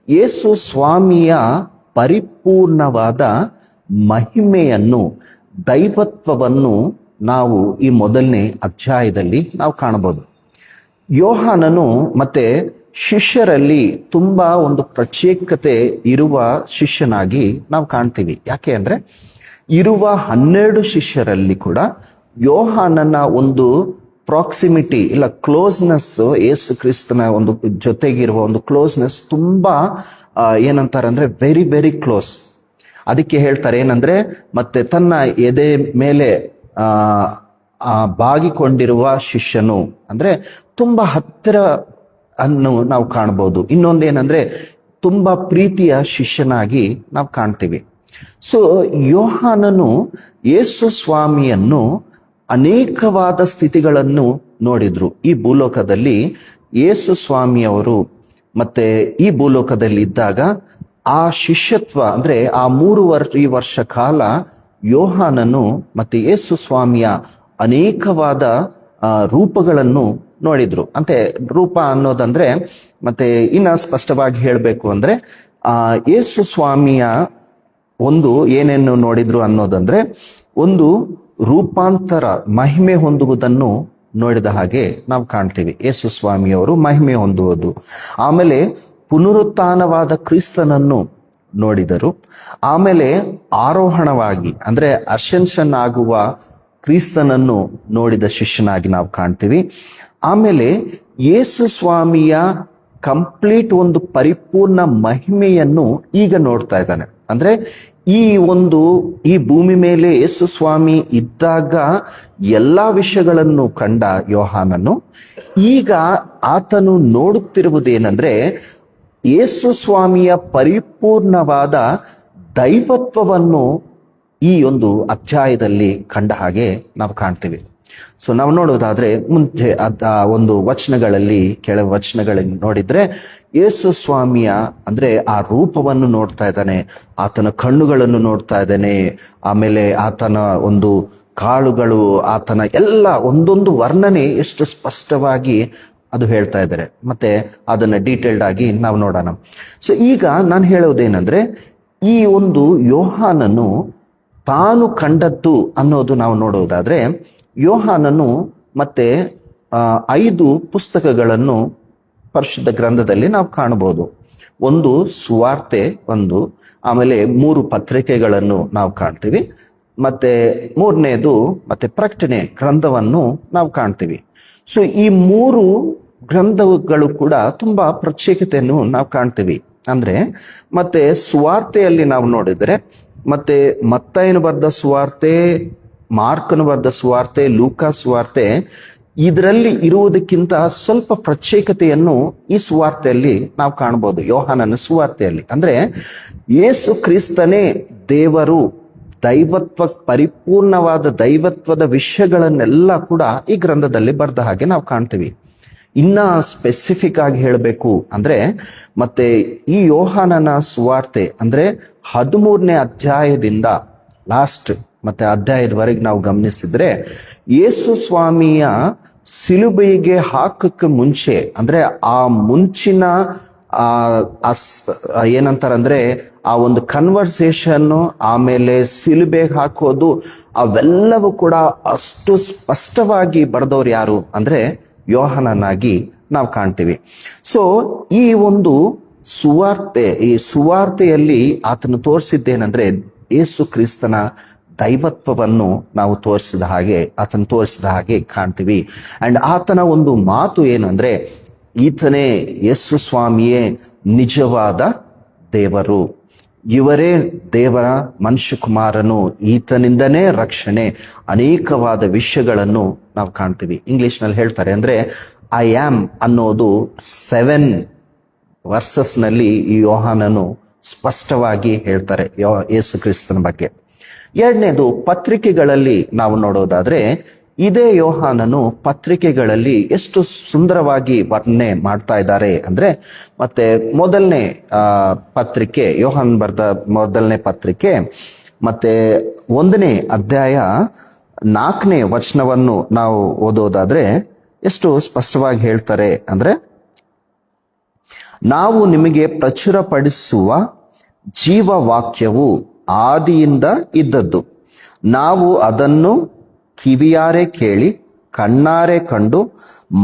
ಯೇಸು ಸ್ವಾಮಿಯ ಪರಿಪೂರ್ಣವಾದ ಮಹಿಮೆಯನ್ನು, ದೈವತ್ವವನ್ನು ನಾವು ಈ ಮೊದಲನೇ ಅಧ್ಯಾಯದಲ್ಲಿ ನಾವು ಕಾಣಬಹುದು. ಯೋಹಾನನು ಮತ್ತೆ ಶಿಷ್ಯರಲ್ಲಿ ತುಂಬಾ ಒಂದು ಪ್ರತ್ಯೇಕತೆ ಇರುವ ಶಿಷ್ಯನಾಗಿ ನಾವು ಕಾಣ್ತೀವಿ. ಯಾಕೆ ಅಂದ್ರೆ, ಇರುವ 12 ಶಿಷ್ಯರಲ್ಲಿ ಕೂಡ ಯೋಹಾನನ ಒಂದು ಪ್ರಾಕ್ಸಿಮಿಟಿ ಇಲ್ಲ ಕ್ಲೋಸ್ನೆಸ್, ಯೇಸು ಕ್ರಿಸ್ತನ ಒಂದು ಜೊತೆಗಿರುವ ಒಂದು ಕ್ಲೋಸ್ನೆಸ್ ತುಂಬಾ ಏನಂತಾರೆ ಅಂದ್ರೆ ವೆರಿ ವೆರಿ ಕ್ಲೋಸ್. ಅದಕ್ಕೆ ಹೇಳ್ತಾರೆ ಏನಂದ್ರೆ, ಮತ್ತೆ ತನ್ನ ಎದೆ ಮೇಲೆ ಬಾಗಿಕೊಂಡಿರುವ ಶಿಷ್ಯನು ಅಂದ್ರೆ ತುಂಬಾ ಹತ್ತಿರ ಅನ್ನು ನಾವು ಕಾಣಬಹುದು. ಇನ್ನೊಂದೇನಂದ್ರೆ, ತುಂಬಾ ಪ್ರೀತಿಯ ಶಿಷ್ಯನಾಗಿ ನಾವು ಕಾಣ್ತೀವಿ. ಸೊ ಯೋಹಾನನು ಯೇಸು ಸ್ವಾಮಿಯನ್ನು ಅನೇಕವಾದ ಸ್ಥಿತಿಗಳನ್ನು ನೋಡಿದ್ರು. ಈ ಭೂಲೋಕದಲ್ಲಿ ಯೇಸು ಸ್ವಾಮಿಯವರು ಮತ್ತೆ ಈ ಭೂಲೋಕದಲ್ಲಿ ಇದ್ದಾಗ ಆ ಶಿಷ್ಯತ್ವ ಅಂದ್ರೆ ಆ 3 ವರ್ಷ ಕಾಲ ಯೋಹಾನನು ಮತ್ತೆ ಯೇಸು ಸ್ವಾಮಿಯ ಅನೇಕವಾದ ರೂಪಗಳನ್ನು ನೋಡಿದ್ರು. ಅಂತೆ ರೂಪ ಅನ್ನೋದಂದ್ರೆ, ಮತ್ತೆ ಇನ್ನ ಸ್ಪಷ್ಟವಾಗಿ ಹೇಳಬೇಕು ಅಂದ್ರೆ, ಯೇಸು ಸ್ವಾಮಿಯ ಒಂದು ಏನೇನು ನೋಡಿದ್ರು ಅನ್ನೋದಂದ್ರೆ, ಒಂದು ರೂಪಾಂತರ, ಮಹಿಮೆ ಹೊಂದುವುದನ್ನು ನೋಡಿದ ಹಾಗೆ ನಾವು ಕಾಣ್ತೀವಿ. ಯೇಸು ಸ್ವಾಮಿಯವರು ಮಹಿಮೆ ಹೊಂದುವುದು, ಆಮೇಲೆ ಪುನರುತ್ಥಾನವಾದ ಕ್ರಿಸ್ತನನ್ನು ನೋಡಿದರು, ಆಮೇಲೆ ಆರೋಹಣವಾಗಿ ಅಂದ್ರೆ ಅಸೆನ್ಷನ್ ಆಗುವ ಕ್ರಿಸ್ತನನ್ನು ನೋಡಿದ ಶಿಷ್ಯನಾಗಿ ನಾವು ಕಾಣ್ತೀವಿ. ಆಮೇಲೆ ಯೇಸು ಸ್ವಾಮಿಯ ಕಂಪ್ಲೀಟ್ ಒಂದು ಪರಿಪೂರ್ಣ ಮಹಿಮೆಯನ್ನು ಈಗ ನೋಡ್ತಾ ಇದ್ದಾನೆ. ಅಂದ್ರೆ ಈ ಭೂಮಿ ಮೇಲೆ ಯೇಸು ಸ್ವಾಮಿ ಇದ್ದಾಗ ಎಲ್ಲಾ ವಿಷಯಗಳನ್ನು ಕಂಡ ಯೋಹಾನನು ಈಗ ಆತನು ನೋಡುತ್ತಿರುವುದೇನೆಂದ್ರೆ, ಯೇಸು ಸ್ವಾಮಿಯ ಪರಿಪೂರ್ಣವಾದ ದೈವತ್ವವನ್ನು ಈ ಒಂದು ಅಧ್ಯಾಯದಲ್ಲಿ ಕಂಡ ಹಾಗೆ ನಾವು ಕಾಣ್ತೀವಿ. ಸೊ ನಾವು ನೋಡೋದಾದ್ರೆ ಮುಂಚೆ ಒಂದು ವಚನಗಳಲ್ಲಿ ಕೆಲವು ವಚನಗಳಲ್ಲಿ ನೋಡಿದ್ರೆ ಯೇಸು ಸ್ವಾಮಿಯ ಅಂದ್ರೆ ಆ ರೂಪವನ್ನು ನೋಡ್ತಾ ಇದ್ದಾನೆ, ಆತನ ಕಣ್ಣುಗಳನ್ನು ನೋಡ್ತಾ ಇದ್ದಾನೆ, ಆಮೇಲೆ ಆತನ ಒಂದು ಕಾಳುಗಳು, ಆತನ ಎಲ್ಲ ಒಂದೊಂದು ವರ್ಣನೆ ಎಷ್ಟು ಸ್ಪಷ್ಟವಾಗಿ ಅದು ಹೇಳ್ತಾ ಇದ್ದಾರೆ. ಮತ್ತೆ ಅದನ್ನ ಡೀಟೇಲ್ಡ್ ಆಗಿ ನಾವು ನೋಡೋಣ. ಸೊ ಈಗ ನಾನು ಹೇಳೋದೇನಂದ್ರೆ, ಈ ಒಂದು ಯೋಹಾನನು ತಾನು ಕಂಡದ್ದು ಅನ್ನೋದು ನಾವು ನೋಡೋದಾದ್ರೆ, ಯೋಹಾನನು ಮತ್ತೆ 5 ಪುಸ್ತಕಗಳನ್ನು ಪರಿಶುದ್ಧ ಗ್ರಂಥದಲ್ಲಿ ನಾವು ಕಾಣಬಹುದು. ಒಂದು ಸುವಾರ್ತೆ, ಆಮೇಲೆ 3 ಪತ್ರಿಕೆಗಳನ್ನು ನಾವು ಕಾಣ್ತೀವಿ, ಮತ್ತೆ 3ನೇದು ಮತ್ತೆ ಪ್ರಕಟಣೆ ಗ್ರಂಥವನ್ನು ನಾವು ಕಾಣ್ತೀವಿ. ಸೊ ಈ 3 ಗ್ರಂಥಗಳು ಕೂಡ ತುಂಬಾ ಪ್ರತ್ಯೇಕತೆಯನ್ನು ನಾವು ಕಾಣ್ತೀವಿ. ಅಂದ್ರೆ ಮತ್ತೆ ಸುವಾರ್ತೆಯಲ್ಲಿ ನಾವು ನೋಡಿದ್ರೆ, ಮತ್ತೆ ಮತ್ತಾಯನು ಬರೆದ ಸುವಾರ್ತೆ, ಮಾರ್ಕನು ಬರೆದ ಸುವಾರ್ತೆ, ಲೂಕಾ ಸುವಾರ್ತೆ, ಇದರಲ್ಲಿ ಇರುವುದಕ್ಕಿಂತ ಸ್ವಲ್ಪ ಪ್ರತ್ಯೇಕತೆಯನ್ನು ಈ ಸುವಾರ್ತೆಯಲ್ಲಿ ನಾವು ಕಾಣಬಹುದು. ಯೋಹಾನನ ಸುವಾರ್ತೆಯಲ್ಲಿ ಅಂದ್ರೆ ಯೇಸು ಕ್ರಿಸ್ತನೇ ದೇವರು, ದೈವತ್ವ, ಪರಿಪೂರ್ಣವಾದ ದೈವತ್ವದ ವಿಷಯಗಳನ್ನೆಲ್ಲ ಕೂಡ ಈ ಗ್ರಂಥದಲ್ಲಿ ಬರೆದ ಹಾಗೆ ನಾವು ಕಾಣ್ತೀವಿ. ಇನ್ನ ಸ್ಪೆಸಿಫಿಕ್ ಆಗಿ ಹೇಳಬೇಕು ಅಂದ್ರೆ, ಮತ್ತೆ ಈ ಯೋಹಾನನ ಸುವಾರ್ತೆ ಅಂದ್ರೆ 13ನೇ ಅಧ್ಯಾಯದಿಂದ ಲಾಸ್ಟ್ ಮತ್ತೆ ಅಧ್ಯಾಯದವರೆಗೆ ನಾವು ಗಮನಿಸಿದ್ರೆ, ಯೇಸು ಸ್ವಾಮಿಯ ಸಿಲುಬೆಗೆ ಹಾಕಕ್ಕೆ ಮುಂಚೆ ಅಂದ್ರೆ ಆ ಮುಂಚಿನ ಏನಂತಾರಂದ್ರೆ ಆ ಒಂದು ಕನ್ವರ್ಸೇಷನ್, ಆಮೇಲೆ ಸಿಲುಬೆಗೆ ಹಾಕೋದು, ಅವೆಲ್ಲವೂ ಕೂಡ ಅಷ್ಟು ಸ್ಪಷ್ಟವಾಗಿ ಬರೆದವ್ರು ಯಾರು ಅಂದ್ರೆ ಯೋಹಾನನಾಗಿ ನಾವು ಕಾಣ್ತೀವಿ. ಸೊ ಈ ಒಂದು ಈ ಸುವಾರ್ತೆಯಲ್ಲಿ ಆತನು ತೋರಿಸಿದ್ದೇನೆಂದ್ರೆ, ಯೇಸು ಕ್ರಿಸ್ತನ ದೈವತ್ವವನ್ನು ನಾವು ಆತನು ತೋರಿಸಿದ ಹಾಗೆ ಕಾಣ್ತೀವಿ. ಅಂಡ್ ಆತನ ಒಂದು ಮಾತು ಏನಂದ್ರೆ, ಈತನೇ ಯೇಸು ಸ್ವಾಮಿಯೇ ನಿಜವಾದ ದೇವರು, ಇವರೇ ದೇವರ ಮನುಷ್ಯ ಕುಮಾರನು, ಈತನಿಂದನೇ ರಕ್ಷಣೆ, ಅನೇಕವಾದ ವಿಷಯಗಳನ್ನು ನಾವು ಕಾಣ್ತೀವಿ. ಇಂಗ್ಲಿಷ್ ನಲ್ಲಿ ಹೇಳ್ತಾರೆ ಅಂದ್ರೆ, ಐ ಆಮ್ ಅನ್ನೋದು 7 ವರ್ಸಸ್ ನಲ್ಲಿ ಈ ಯೋಹಾನನು ಸ್ಪಷ್ಟವಾಗಿ ಹೇಳ್ತಾರೆ ಯೇಸು ಕ್ರಿಸ್ತನ ಬಗ್ಗೆ. 2ನೇದು ಪತ್ರಿಕೆಗಳಲ್ಲಿ ನಾವು ನೋಡೋದಾದ್ರೆ, ಇದೇ ಯೋಹಾನನು ಪತ್ರಿಕೆಗಳಲ್ಲಿ ಎಷ್ಟು ಸುಂದರವಾಗಿ ವರ್ಣನೆ ಮಾಡ್ತಾ ಇದ್ದಾರೆ ಅಂದ್ರೆ, ಮತ್ತೆ ಮೊದಲನೇ ಪತ್ರಿಕೆ, ಯೋಹಾನ್ ಬರೆದ ಮೊದಲನೇ ಪತ್ರಿಕೆ ಮತ್ತೆ 1ನೇ ಅಧ್ಯಾಯ 4ನೇ ವಚನವನ್ನು ನಾವು ಓದೋದಾದ್ರೆ ಎಷ್ಟು ಸ್ಪಷ್ಟವಾಗಿ ಹೇಳ್ತಾರೆ ಅಂದ್ರೆ, ನಾವು ನಿಮಗೆ ಪ್ರಚುರಪಡಿಸುವ ಜೀವವಾಕ್ಯವು ಆದಿಯಿಂದ ಇದ್ದದ್ದು, ನಾವು ಅದನ್ನು ಕಿವಿಯಾರೆ ಕೇಳಿ, ಕಣ್ಣಾರೆ ಕಂಡು,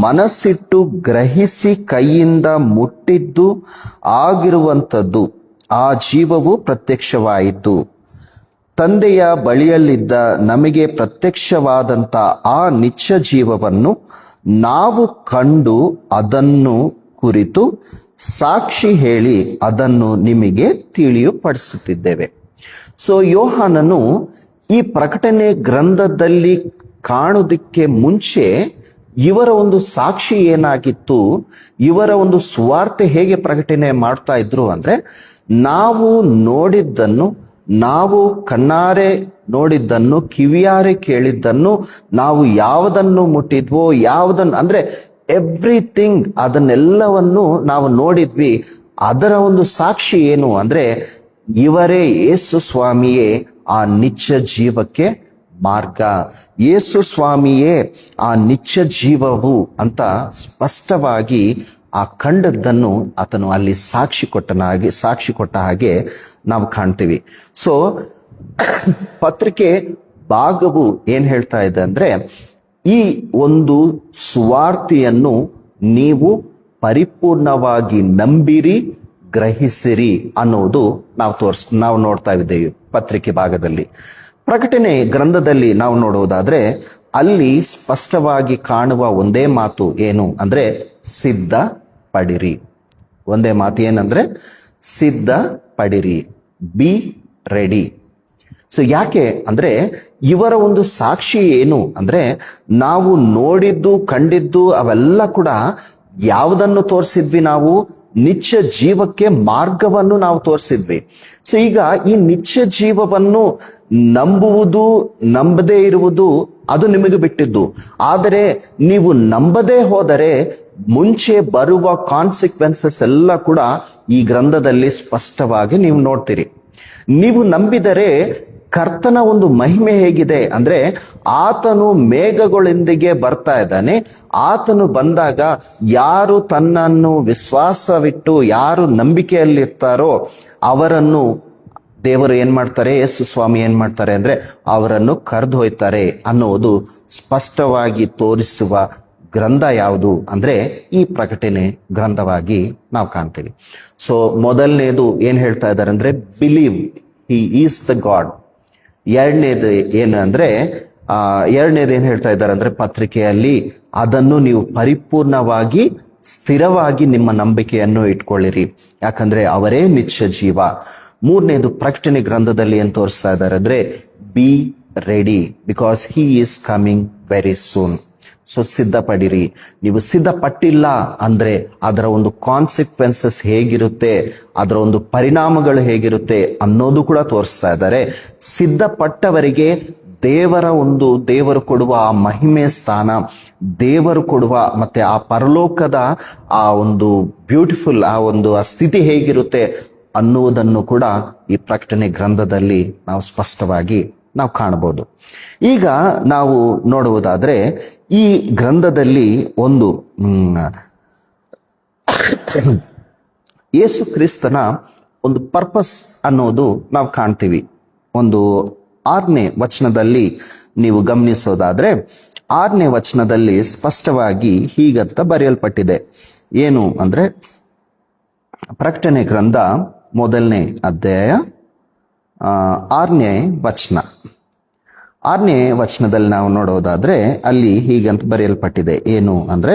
ಮನಸ್ಸಿಟ್ಟು ಗ್ರಹಿಸಿ, ಕೈಯಿಂದ ಮುಟ್ಟಿದ್ದು ಆಗಿರುವಂಥದ್ದು. ಆ ಜೀವವು ಪ್ರತ್ಯಕ್ಷವಾಯಿತು. ತಂದೆಯ ಬಳಿಯಲ್ಲಿದ್ದ ನಮಗೆ ಪ್ರತ್ಯಕ್ಷವಾದಂಥ ಆ ನಿತ್ಯ ಜೀವವನ್ನು ನಾವು ಕಂಡು ಅದನ್ನು ಕುರಿತು ಸಾಕ್ಷಿ ಹೇಳಿ ಅದನ್ನು ನಿಮಗೆ ತಿಳಿಯುಪಡಿಸುತ್ತಿದ್ದೇವೆ. ಸೊ ಯೋಹಾನನು ಈ ಪ್ರಕಟಣೆ ಗ್ರಂಥದಲ್ಲಿ ಕಾಣೋದಕ್ಕೆ ಮುಂಚೆ ಇವರ ಒಂದು ಸಾಕ್ಷಿ ಏನಾಗಿತ್ತು, ಇವರ ಒಂದು ಸುವಾರ್ತೆ ಹೇಗೆ ಪ್ರಕಟಣೆ ಮಾಡ್ತಾ ಇದ್ರು ಅಂದ್ರೆ, ನಾವು ನೋಡಿದ್ದನ್ನು, ನಾವು ಕಣ್ಣಾರೆ ನೋಡಿದ್ದನ್ನು, ಕಿವಿಯಾರೆ ಕೇಳಿದ್ದನ್ನು, ನಾವು ಯಾವುದನ್ನು ಮುಟ್ಟಿದ್ವೋ, ಅಂದ್ರೆ ಎವ್ರಿಥಿಂಗ್, ಅದನ್ನೆಲ್ಲವನ್ನು ನಾವು ನೋಡಿದ್ವಿ. ಅದರ ಒಂದು ಸಾಕ್ಷಿ ಏನು ಅಂದ್ರೆ, ಇವರೇ ಯೇಸು ಸ್ವಾಮಿಯೇ ಆ ನಿತ್ಯ ಜೀವಕ್ಕೆ ಮಾರ್ಗ, ಯೇಸು ಸ್ವಾಮಿಯೇ ಆ ನಿತ್ಯ ಜೀವವು ಅಂತ ಸ್ಪಷ್ಟವಾಗಿ ಆ ಕಂಡದ್ದನ್ನು ಆತನು ಅಲ್ಲಿ ಸಾಕ್ಷಿ ಕೊಟ್ಟ ಹಾಗೆ ನಾವು ಕಾಣ್ತೀವಿ. ಸೊ ಪತ್ರಿಕೆ ಭಾಗವು ಏನ್ ಹೇಳ್ತಾ ಇದೆ ಅಂದ್ರೆ, ಈ ಒಂದು ಸುವಾರ್ತೆಯನ್ನು ನೀವು ಪರಿಪೂರ್ಣವಾಗಿ ನಂಬಿರಿ, ಗ್ರಹಿಸಿರಿ ಅನ್ನೋದು ನಾವು ನೋಡ್ತಾ ಇದ್ದೇವೆ ಪತ್ರಿಕೆ ಭಾಗದಲ್ಲಿ. ಪ್ರಕಟಣೆ ಗ್ರಂಥದಲ್ಲಿ ನಾವು ನೋಡೋದಾದ್ರೆ, ಅಲ್ಲಿ ಸ್ಪಷ್ಟವಾಗಿ ಕಾಣುವ ಒಂದೇ ಮಾತು ಏನು ಅಂದ್ರೆ, ಸಿದ್ಧ ಪಡಿರಿ. ಒಂದೇ ಮಾತು ಏನಂದ್ರೆ, ಸಿದ್ಧ ಪಡಿರಿ, ಬಿ ರೆಡಿ. ಸೊ ಯಾಕೆ ಅಂದ್ರೆ, ಇವರ ಒಂದು ಸಾಕ್ಷಿ ಏನು ಅಂದ್ರೆ, ನಾವು ನೋಡಿದ್ದು ಕಂಡಿದ್ದು ಅವೆಲ್ಲ ಕೂಡ ಯಾವುದನ್ನು ತೋರಿಸಿದ್ವಿ ನಾವು? ನಿತ್ಯ ಜೀವಕ್ಕೆ ಮಾರ್ಗವನ್ನು ನಾವು ತೋರಿಸಿದ್ವಿ. ಸೊ ಈಗ ಈ ನಿತ್ಯ ಜೀವವನ್ನು ನಂಬುವುದು ನಂಬದೇ ಇರುವುದು ಅದು ನಿಮಗೆ ಬಿಟ್ಟಿದ್ದು. ಆದರೆ ನೀವು ನಂಬದೇ ಹೋದರೆ ಮುಂಚೆ ಬರುವ ಕಾನ್ಸಿಕ್ವೆನ್ಸಸ್ ಎಲ್ಲ ಕೂಡ ಈ ಗ್ರಂಥದಲ್ಲಿ ಸ್ಪಷ್ಟವಾಗಿ ನೀವು ನೋಡ್ತೀರಿ. ನೀವು ನಂಬಿದರೆ ಕರ್ತನ ಒಂದು ಮಹಿಮೆ ಹೇಗಿದೆ ಅಂದ್ರೆ, ಆತನು ಮೇಘಗಳೊಂದಿಗೆ ಬರ್ತಾ ಇದ್ದಾನೆ. ಆತನು ಬಂದಾಗ ಯಾರು ತನ್ನನ್ನು ವಿಶ್ವಾಸವಿಟ್ಟು ಯಾರು ನಂಬಿಕೆಯಲ್ಲಿರ್ತಾರೋ ಅವರನ್ನು ದೇವರು ಏನ್ ಮಾಡ್ತಾರೆ, ಯೇಸು ಸ್ವಾಮಿ ಏನ್ ಮಾಡ್ತಾರೆ ಅಂದ್ರೆ ಅವರನ್ನು ಕರೆದು ಹೋಯ್ತಾರೆ ಅನ್ನುವುದು ಸ್ಪಷ್ಟವಾಗಿ ತೋರಿಸುವ ಗ್ರಂಥ ಯಾವುದು ಅಂದ್ರೆ ಈ ಪ್ರಕಟಣೆ ಗ್ರಂಥವಾಗಿ ನಾವು ಕಾಣ್ತೀವಿ. ಸೊ ಮೊದಲನೇದು ಏನ್ ಹೇಳ್ತಾ ಇದ್ದಾರೆ ಅಂದ್ರೆ, believe he is the god. ಎರಡನೇದು ಏನು ಅಂದ್ರೆ ಎರಡನೇದು ಏನ್ ಹೇಳ್ತಾ ಇದ್ದಾರೆ ಅಂದ್ರೆ, ಪತ್ರಿಕೆಯಲ್ಲಿ ಅದನ್ನು ನೀವು ಪರಿಪೂರ್ಣವಾಗಿ ಸ್ಥಿರವಾಗಿ ನಿಮ್ಮ ನಂಬಿಕೆಯನ್ನು ಇಟ್ಕೊಳ್ಳಿರಿ, ಯಾಕಂದ್ರೆ ಅವರೇ ನಿತ್ಯ ಜೀವ. ಮೂರನೇದು ಪ್ರಕಟಣೆ ಗ್ರಂಥದಲ್ಲಿ ಏನ್ ತೋರಿಸ್ತಾ ಇದ್ದಾರೆ ಅಂದ್ರೆ, be ready because he is coming very soon. So ಸಿದ್ಧಪಡಿರಿ. ನೀವು ಸಿದ್ಧಪಟ್ಟಿಲ್ಲ ಅಂದ್ರೆ ಅದರ ಒಂದು ಕಾನ್ಸಿಕ್ವೆನ್ಸಸ್ ಹೇಗಿರುತ್ತೆ, ಅದರ ಒಂದು ಪರಿಣಾಮಗಳು ಹೇಗಿರುತ್ತೆ ಅನ್ನೋದು ಕೂಡ ತೋರಿಸ್ತಾ ಇದ್ದಾರೆ. ಸಿದ್ಧಪಟ್ಟವರಿಗೆ ದೇವರು ಕೊಡುವ ಆ ಮಹಿಮೆ ಸ್ಥಾನ, ದೇವರು ಕೊಡುವ ಮತ್ತೆ ಆ ಪರಲೋಕದ ಆ ಒಂದು ಬ್ಯೂಟಿಫುಲ್ ಆ ಸ್ಥಿತಿ ಹೇಗಿರುತ್ತೆ ಅನ್ನುವುದನ್ನು ಕೂಡ ಈ ಪ್ರಕಟಣೆ ಗ್ರಂಥದಲ್ಲಿ ನಾವು ಸ್ಪಷ್ಟವಾಗಿ ನಾವು ಕಾಣಬಹುದು. ಈಗ ನಾವು ನೋಡುವುದಾದ್ರೆ ಈ ಗ್ರಂಥದಲ್ಲಿ ಒಂದು ಯೇಸು ಕ್ರಿಸ್ತನ ಒಂದು ಪರ್ಪಸ್ ಅನ್ನೋದು ನಾವು ಕಾಣ್ತೀವಿ. ಒಂದು 6ನೇ ವಚನದಲ್ಲಿ ನೀವು ಗಮನಿಸೋದಾದ್ರೆ, 6ನೇ ವಚನದಲ್ಲಿ ಸ್ಪಷ್ಟವಾಗಿ ಹೀಗಂತ ಬರೆಯಲ್ಪಟ್ಟಿದೆ. ಏನು ಅಂದ್ರೆ, ಪ್ರಕಟಣೆ ಗ್ರಂಥ 1ನೇ ಅಧ್ಯಾಯ 6ನೇ ವಚನ. 6ನೇ ವಚನದಲ್ಲಿ ನಾವು ನೋಡೋದಾದ್ರೆ ಅಲ್ಲಿ ಹೀಗಂತ ಬರೆಯಲ್ಪಟ್ಟಿದೆ. ಏನು ಅಂದ್ರೆ,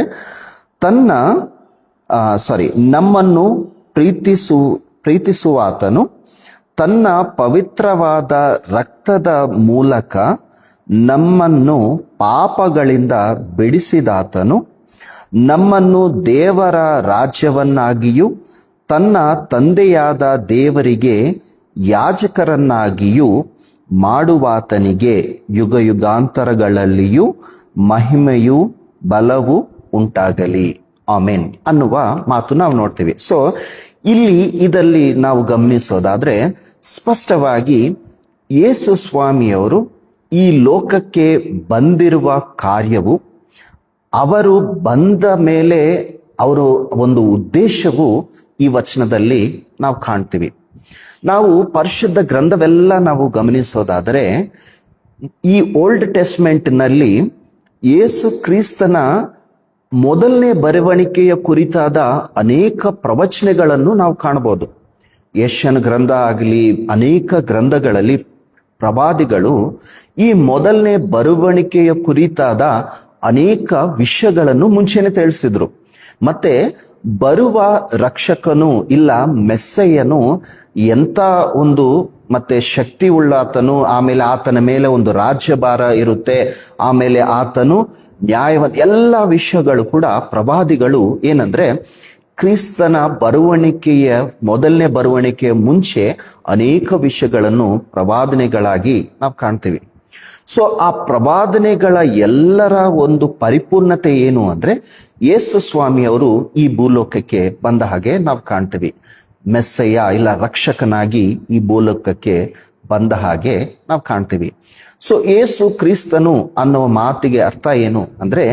ನಮ್ಮನ್ನು ಪ್ರೀತಿಸುವಾತನು ತನ್ನ ಪವಿತ್ರವಾದ ರಕ್ತದ ಮೂಲಕ ನಮ್ಮನ್ನು ಪಾಪಗಳಿಂದ ಬಿಡಿಸಿದಾತನು ನಮ್ಮನ್ನು ದೇವರ ರಾಜ್ಯವನ್ನಾಗಿಯೂ ತನ್ನ ತಂದೆಯಾದ ದೇವರಿಗೆ ಯಾಜಕರನ್ನಾಗಿಯೂ ಮಾಡುವಾತನಿಗೆ ಯುಗಯುಗಾಂತರಗಳಲ್ಲಿಯೂ ಮಹಿಮೆಯೂ ಬಲವು ಉಂಟಾಗಲಿ, ಆಮೆನ್ ಅನ್ನುವ ಮಾತು ನಾವು ನೋಡ್ತೀವಿ. ಸೊ ಇದರಲ್ಲಿ ನಾವು ಗಮನಿಸೋದಾದ್ರೆ ಸ್ಪಷ್ಟವಾಗಿ ಯೇಸು ಸ್ವಾಮಿಯವರು ಈ ಲೋಕಕ್ಕೆ ಬಂದಿರುವ ಕಾರ್ಯವು, ಅವರು ಬಂದ ಮೇಲೆ ಅವರು ಒಂದು ಉದ್ದೇಶವು ಈ ವಚನದಲ್ಲಿ ನಾವು ಕಾಣ್ತೀವಿ. ನಾವು ಪರಿಶುದ್ಧ ಗ್ರಂಥವೆಲ್ಲ ನಾವು ಗಮನಿಸೋದಾದರೆ ಈ ಓಲ್ಡ್ ಟೆಸ್ಟ್ಮೆಂಟ್ ನಲ್ಲಿ ಯೇಸು ಕ್ರಿಸ್ತನ ಮೊದಲನೇ ಬರವಣಿಗೆಯ ಕುರಿತಾದ ಅನೇಕ ಪ್ರವಚನೆಗಳನ್ನು ನಾವು ಕಾಣಬಹುದು. ಯೆಶಾಯನ ಗ್ರಂಥ ಆಗಲಿ, ಅನೇಕ ಗ್ರಂಥಗಳಲ್ಲಿ ಪ್ರವಾದಿಗಳು ಈ ಮೊದಲನೇ ಬರವಣಿಗೆಯ ಕುರಿತಾದ ಅನೇಕ ವಿಷಯಗಳನ್ನು ಮುಂಚೆನೆ ತಿಳಿಸಿದ್ರು. ಮತ್ತೆ ಬರುವ ರಕ್ಷಕನು ಇಲ್ಲ ಮೆಸ್ಸಯ್ಯನು ಎಂತ ಒಂದು ಮತ್ತೆ ಶಕ್ತಿ ಉಳ್ಳಾತನು, ಆಮೇಲೆ ಆತನ ಮೇಲೆ ಒಂದು ರಾಜ್ಯಭಾರ ಇರುತ್ತೆ, ಆಮೇಲೆ ಆತನು ನ್ಯಾಯವಂತ, ಎಲ್ಲ ವಿಷಯಗಳು ಕೂಡ ಪ್ರವಾದಿಗಳು ಏನಂದ್ರೆ ಕ್ರಿಸ್ತನ ಮೊದಲನೇ ಬರುವಣಿಕೆಯ ಮುಂಚೆ ಅನೇಕ ವಿಷಯಗಳನ್ನು ಪ್ರವಾದನೆಗಳಾಗಿ ನಾವು ಕಾಣ್ತೀವಿ. ಸೊ ಆ ಪ್ರವಾದನೆಗಳ ಎಲ್ಲರ ಒಂದು ಪರಿಪೂರ್ಣತೆ ಏನು ಅಂದ್ರೆ ಯೇಸು ಸ್ವಾಮಿಯವರು ಈ ಭೂಲೋಕಕ್ಕೆ ಬಂದ ಹಾಗೆ ನಾವು ಕಾಣ್ತೀವಿ. ಮೆಸ್ಸಯ್ಯ ಇಲ್ಲ ರಕ್ಷಕನಾಗಿ ಈ ಭೂಲೋಕಕ್ಕೆ ಬಂದ ಹಾಗೆ ನಾವು ಕಾಣ್ತೀವಿ. ಸೊ ಯೇಸು ಕ್ರಿಸ್ತನು ಅನ್ನುವ ಮಾತಿಗೆ ಅರ್ಥ ಏನು ಅಂದ್ರೆ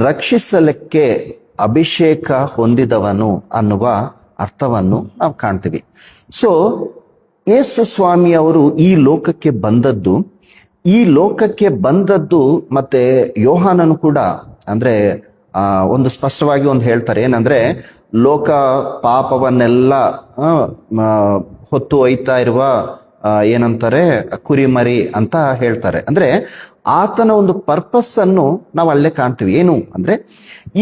ರಕ್ಷಿಸಲಿಕ್ಕೆ ಅಭಿಷೇಕ ಹೊಂದಿದವನು ಅನ್ನುವ ಅರ್ಥವನ್ನು ನಾವು ಕಾಣ್ತೀವಿ. ಸೊ ಯೇಸು ಸ್ವಾಮಿಯವರು ಈ ಲೋಕಕ್ಕೆ ಬಂದದ್ದು ಮತ್ತೆ ಯೋಹಾನನು ಕೂಡ ಅಂದ್ರೆ ಒಂದು ಸ್ಪಷ್ಟವಾಗಿ ಒಂದು ಹೇಳ್ತಾರೆ. ಏನಂದ್ರೆ ಲೋಕ ಪಾಪವನ್ನೆಲ್ಲ ಹೊತ್ತು ಒಯ್ತಾ ಇರುವ ಏನಂತಾರೆ ಕುರಿಮರಿ ಅಂತ ಹೇಳ್ತಾರೆ. ಅಂದ್ರೆ ಆತನ ಒಂದು ಪರ್ಪಸ್ ಅನ್ನು ನಾವು ಅಲ್ಲೇ ಕಾಣ್ತೀವಿ. ಏನು ಅಂದ್ರೆ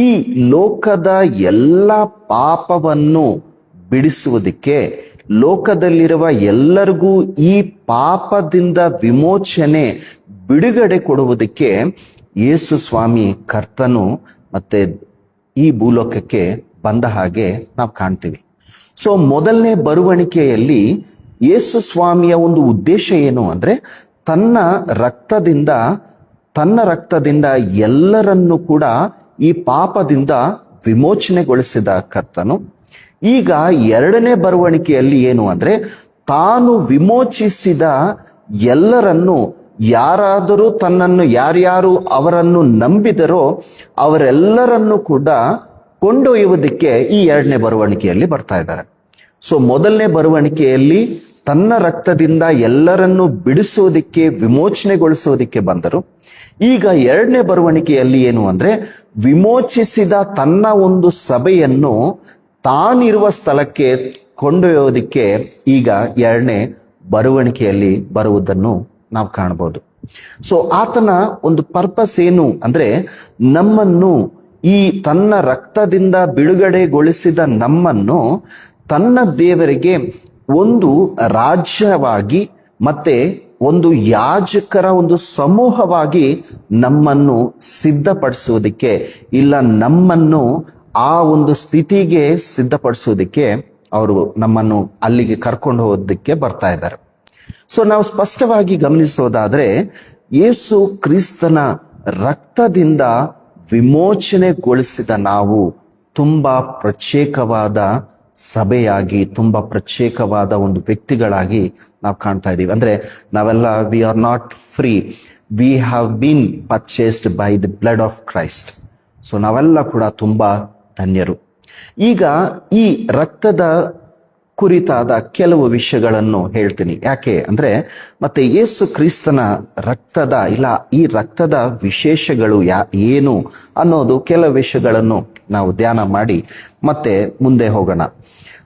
ಈ ಲೋಕದ ಎಲ್ಲ ಪಾಪವನ್ನು ಬಿಡಿಸುವುದಕ್ಕೆ, ಲೋಕದಲ್ಲಿರುವ ಎಲ್ಲರಿಗೂ ಈ ಪಾಪದಿಂದ ವಿಮೋಚನೆ ಬಿಡುಗಡೆ ಕೊಡುವುದಕ್ಕೆ ಯೇಸು ಸ್ವಾಮಿ ಕರ್ತನು ಮತ್ತೆ ಈ ಭೂಲೋಕಕ್ಕೆ ಬಂದ ಹಾಗೆ ನಾವು ಕಾಣ್ತೀವಿ. ಸೊ ಮೊದಲನೇ ಬರುವಣಿಕೆಯಲ್ಲಿ ಯೇಸು ಸ್ವಾಮಿಯ ಒಂದು ಉದ್ದೇಶ ಏನು ಅಂದ್ರೆ ತನ್ನ ರಕ್ತದಿಂದ ಎಲ್ಲರನ್ನೂ ಕೂಡ ಈ ಪಾಪದಿಂದ ವಿಮೋಚನೆಗೊಳಿಸಿದ ಕರ್ತನು ಈಗ ಎರಡನೇ ಬರುವಣಿಕೆಯಲ್ಲಿ ಏನು ಅಂದ್ರೆ ತಾನು ವಿಮೋಚಿಸಿದ ಎಲ್ಲರನ್ನು, ಯಾರಾದರೂ ಯಾರ್ಯಾರು ಅವರನ್ನು ನಂಬಿದರೋ ಅವರೆಲ್ಲರನ್ನು ಕೂಡ ಕೊಂಡೊಯ್ಯುವುದಕ್ಕೆ ಈ ಎರಡನೇ ಬರುವಣಿಕೆಯಲ್ಲಿ ಬರ್ತಾ ಇದ್ದಾರೆ. ಸೊ ಮೊದಲನೇ ಬರುವಣಿಕೆಯಲ್ಲಿ ತನ್ನ ರಕ್ತದಿಂದ ಎಲ್ಲರನ್ನು ಬಿಡಿಸೋದಿಕ್ಕೆ, ವಿಮೋಚನೆಗೊಳಿಸೋದಿಕ್ಕೆ ಬಂದರು. ಈಗ ಎರಡನೇ ಬರುವಣಿಕೆಯಲ್ಲಿ ಏನು ಅಂದ್ರೆ ವಿಮೋಚಿಸಿದ ತನ್ನ ಒಂದು ಸಭೆಯನ್ನು ತಾನಿರುವ ಸ್ಥಳಕ್ಕೆ ಕೊಂಡೊಯ್ಯೋದಿಕ್ಕೆ ಈಗ ಎರಡನೇ ಬರುವಣಿಕೆಯಲ್ಲಿ ಬರುವುದನ್ನು ನಾವು ಕಾಣಬಹುದು. ಸೊ ಆತನ ಒಂದು ಪರ್ಪಸ್ ಏನು ಅಂದ್ರೆ ನಮ್ಮನ್ನು, ಈ ತನ್ನ ರಕ್ತದಿಂದ ಬಿಡುಗಡೆಗೊಳಿಸಿದ ನಮ್ಮನ್ನು ತನ್ನ ದೇವರಿಗೆ ಒಂದು ರಾಜ್ಯವಾಗಿ ಮತ್ತೆ ಒಂದು ಯಾಜಕರ ಒಂದು ಸಮೂಹವಾಗಿ ನಮ್ಮನ್ನು ಸಿದ್ಧಪಡಿಸುವುದಕ್ಕೆ, ಇಲ್ಲ ನಮ್ಮನ್ನು ಆ ಒಂದು ಸ್ಥಿತಿಗೆ ಸಿದ್ಧಪಡಿಸುವುದಕ್ಕೆ ಅವರು ನಮ್ಮನ್ನು ಅಲ್ಲಿಗೆ ಕರ್ಕೊಂಡು ಹೋಗೋದಕ್ಕೆ ಬರ್ತಾ ಇದ್ದಾರೆ. ಸೊ ನಾವು ಸ್ಪಷ್ಟವಾಗಿ ಗಮನಿಸೋದಾದ್ರೆ ಯೇಸು ಕ್ರಿಸ್ತನ ರಕ್ತದಿಂದ ವಿಮೋಚನೆಗೊಳಿಸಿದ ನಾವು ತುಂಬಾ ಪ್ರತ್ಯೇಕವಾದ ಸಭೆಯಾಗಿ, ತುಂಬಾ ಪ್ರತ್ಯೇಕವಾದ ಒಂದು ವ್ಯಕ್ತಿಗಳಾಗಿ ನಾವು ಕಾಣ್ತಾ ಇದ್ದೀವಿ. ಅಂದ್ರೆ ನಾವೆಲ್ಲ we are not free, we have been purchased by the blood of Christ. So ನಾವೆಲ್ಲ ಕೂಡ ತುಂಬಾ ಧನ್ಯರು. ಈಗ ಈ ರಕ್ತದ ಕುರಿತಾದ ಕೆಲವು ವಿಷಯಗಳನ್ನು ಹೇಳ್ತೀನಿ. ಯಾಕೆ ಅಂದ್ರೆ ಮತ್ತೆ ಯೇಸು ಕ್ರಿಸ್ತನ ಈ ರಕ್ತದ ವಿಶೇಷಗಳು ಏನು ಅನ್ನೋದು ಕೆಲವು ವಿಷಯಗಳನ್ನು ನಾವು ಧ್ಯಾನ ಮಾಡಿ ಮತ್ತೆ ಮುಂದೆ ಹೋಗೋಣ.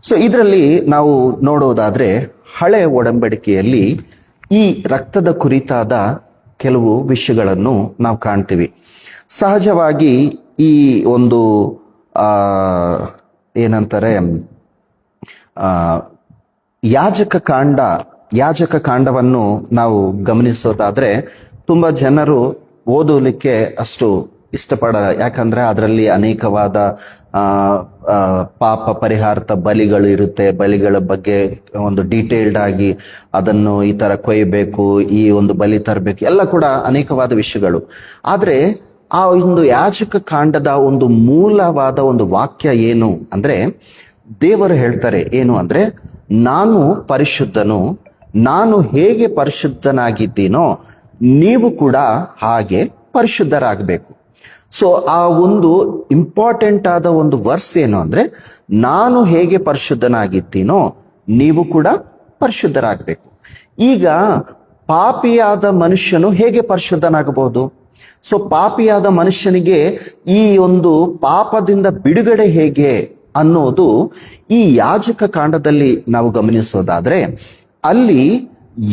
ಸೊ ಇದರಲ್ಲಿ ನಾವು ನೋಡೋದಾದ್ರೆ ಹಳೆ ಒಡಂಬಡಿಕೆಯಲ್ಲಿ ಈ ರಕ್ತದ ಕುರಿತಾದ ಕೆಲವು ವಿಷಯಗಳನ್ನು ನಾವು ಕಾಣ್ತೀವಿ. ಸಹಜವಾಗಿ ಈ ಒಂದು ಏನಂತಾರೆ ಯಾಜಕ ಕಾಂಡವನ್ನು ನಾವು ಗಮನಿಸೋದಾದ್ರೆ ತುಂಬಾ ಜನರು ಓದಲಿಕ್ಕೆ ಅಷ್ಟು ಇಷ್ಟಪಡಲ್ಲ. ಯಾಕಂದ್ರೆ ಅದರಲ್ಲಿ ಅನೇಕವಾದ ಪಾಪ ಪರಿಹಾರ್ಥ ಬಲಿಗಳು ಇರುತ್ತೆ. ಬಲಿಗಳ ಬಗ್ಗೆ ಒಂದು ಡೀಟೇಲ್ಡ್ ಆಗಿ ಅದನ್ನು ಈ ತರ ಕೊಯ್ಯಬೇಕು, ಈ ಒಂದು ಬಲಿ ತರಬೇಕು, ಎಲ್ಲ ಕೂಡ ಅನೇಕವಾದ ವಿಷಯಗಳು. ಆದ್ರೆ ಆ ಒಂದು ಯಾಜಕ ಕಾಂಡದ ಒಂದು ಮೂಲವಾದ ಒಂದು ವಾಕ್ಯ ಏನು ಅಂದ್ರೆ ದೇವರು ಹೇಳ್ತಾರೆ ಏನು ಅಂದ್ರೆ, ನಾನು ಪರಿಶುದ್ಧನು, ನಾನು ಹೇಗೆ ಪರಿಶುದ್ಧನಾಗಿದ್ದೀನೋ ನೀವು ಕೂಡ ಹಾಗೆ ಪರಿಶುದ್ಧರಾಗಬೇಕು. ಸೊ ಆ ಒಂದು ಇಂಪಾರ್ಟೆಂಟ್ ಆದ ಒಂದು ವರ್ಸ್ ಏನು ಅಂದ್ರೆ, ನಾನು ಹೇಗೆ ಪರಿಶುದ್ಧನಾಗಿದ್ದೀನೋ ನೀವು ಕೂಡ ಪರಿಶುದ್ಧರಾಗಬೇಕು. ಈಗ ಪಾಪಿಯಾದ ಮನುಷ್ಯನು ಹೇಗೆ ಪರಿಶುದ್ಧನಾಗಬಹುದು? ಸೊ ಪಾಪಿಯಾದ ಮನುಷ್ಯನಿಗೆ ಈ ಒಂದು ಪಾಪದಿಂದ ಬಿಡುಗಡೆ ಹೇಗೆ ಅನ್ನೋದು ಈ ಯಾಜಕ ಕಾಂಡದಲ್ಲಿ ನಾವು ಗಮನಿಸೋದಾದ್ರೆ, ಅಲ್ಲಿ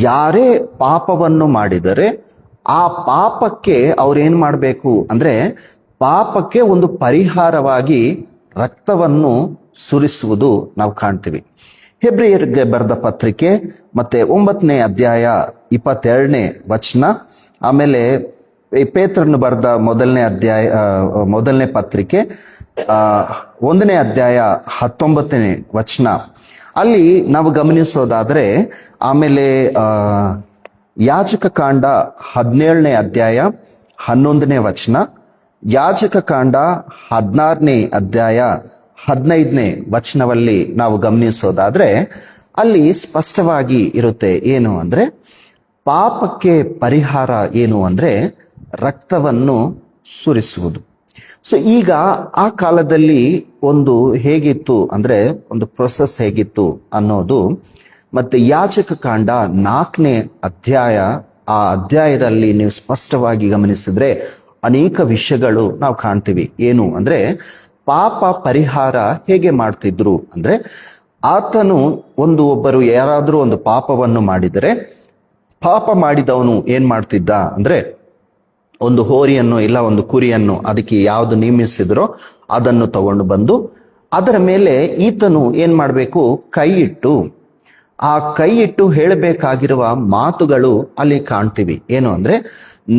ಯಾರೇ ಪಾಪವನ್ನು ಮಾಡಿದರೆ ಆ ಪಾಪಕ್ಕೆ ಅವ್ರೇನ್ ಮಾಡಬೇಕು ಅಂದ್ರೆ, ಪಾಪಕ್ಕೆ ಒಂದು ಪರಿಹಾರವಾಗಿ ರಕ್ತವನ್ನು ಸುರಿಸುವುದು ನಾವು ಕಾಣ್ತೀವಿ. ಹೆಬ್ರಿಯರಿಗೆ ಬರೆದ ಪತ್ರಿಕೆ ಮತ್ತೆ 9ನೇ ಅಧ್ಯಾಯ 22ನೇ ವಚನ, ಆಮೇಲೆ ಪೇತ್ರನು ಬರೆದ ಮೊದಲನೇ ಪತ್ರಿಕೆ 1ನೇ ಅಧ್ಯಾಯ 19ನೇ ವಚನ, ಅಲ್ಲಿ ನಾವು ಗಮನಿಸೋದಾದ್ರೆ, ಆಮೇಲೆ ಯಾಜಕ ಕಾಂಡ 17ನೇ ಅಧ್ಯಾಯ 11ನೇ ವಚನ, ಯಾಜಕ ಕಾಂಡ 16ನೇ ಅಧ್ಯಾಯ 15ನೇ ವಚನದಲ್ಲಿ ನಾವು ಗಮನಿಸೋದಾದ್ರೆ ಅಲ್ಲಿ ಸ್ಪಷ್ಟವಾಗಿ ಇರುತ್ತೆ ಏನು ಅಂದ್ರೆ, ಪಾಪಕ್ಕೆ ಪರಿಹಾರ ಏನು ಅಂದ್ರೆ ರಕ್ತವನ್ನು ಸುರಿಸುವುದು. ಸೊ ಈಗ ಆ ಕಾಲದಲ್ಲಿ ಒಂದು ಹೇಗಿತ್ತು ಅಂದ್ರೆ, ಒಂದು ಪ್ರೊಸೆಸ್ ಹೇಗಿತ್ತು ಅನ್ನೋದು, ಮತ್ತೆ ಯಾಜಕ ಕಾಂಡ 4ನೇ ಅಧ್ಯಾಯ, ಆ ಅಧ್ಯಾಯದಲ್ಲಿ ನೀವು ಸ್ಪಷ್ಟವಾಗಿ ಗಮನಿಸಿದ್ರೆ ಅನೇಕ ವಿಷಯಗಳು ನಾವು ಕಾಣ್ತೀವಿ. ಏನು ಅಂದ್ರೆ, ಪಾಪ ಪರಿಹಾರ ಹೇಗೆ ಮಾಡ್ತಿದ್ರು ಅಂದ್ರೆ, ಆತನು ಒಬ್ಬರು ಯಾರಾದ್ರೂ ಒಂದು ಪಾಪವನ್ನು ಮಾಡಿದರೆ, ಪಾಪ ಮಾಡಿದವನು ಏನ್ ಮಾಡ್ತಿದ್ದ ಅಂದ್ರೆ, ಒಂದು ಹೋರಿಯನ್ನು ಇಲ್ಲ ಒಂದು ಕುರಿಯನ್ನು ಅದಕ್ಕೆ ಯಾವುದು ನೇಮಿಸಿದ್ರೋ ಅದನ್ನು ತಗೊಂಡು ಬಂದು ಅದರ ಮೇಲೆ ಈತನು ಏನ್ ಮಾಡ್ಬೇಕು, ಕೈ ಇಟ್ಟು ಹೇಳಬೇಕಾಗಿರುವ ಮಾತುಗಳು ಅಲ್ಲಿ ಕಾಣ್ತೀವಿ. ಏನು ಅಂದ್ರೆ,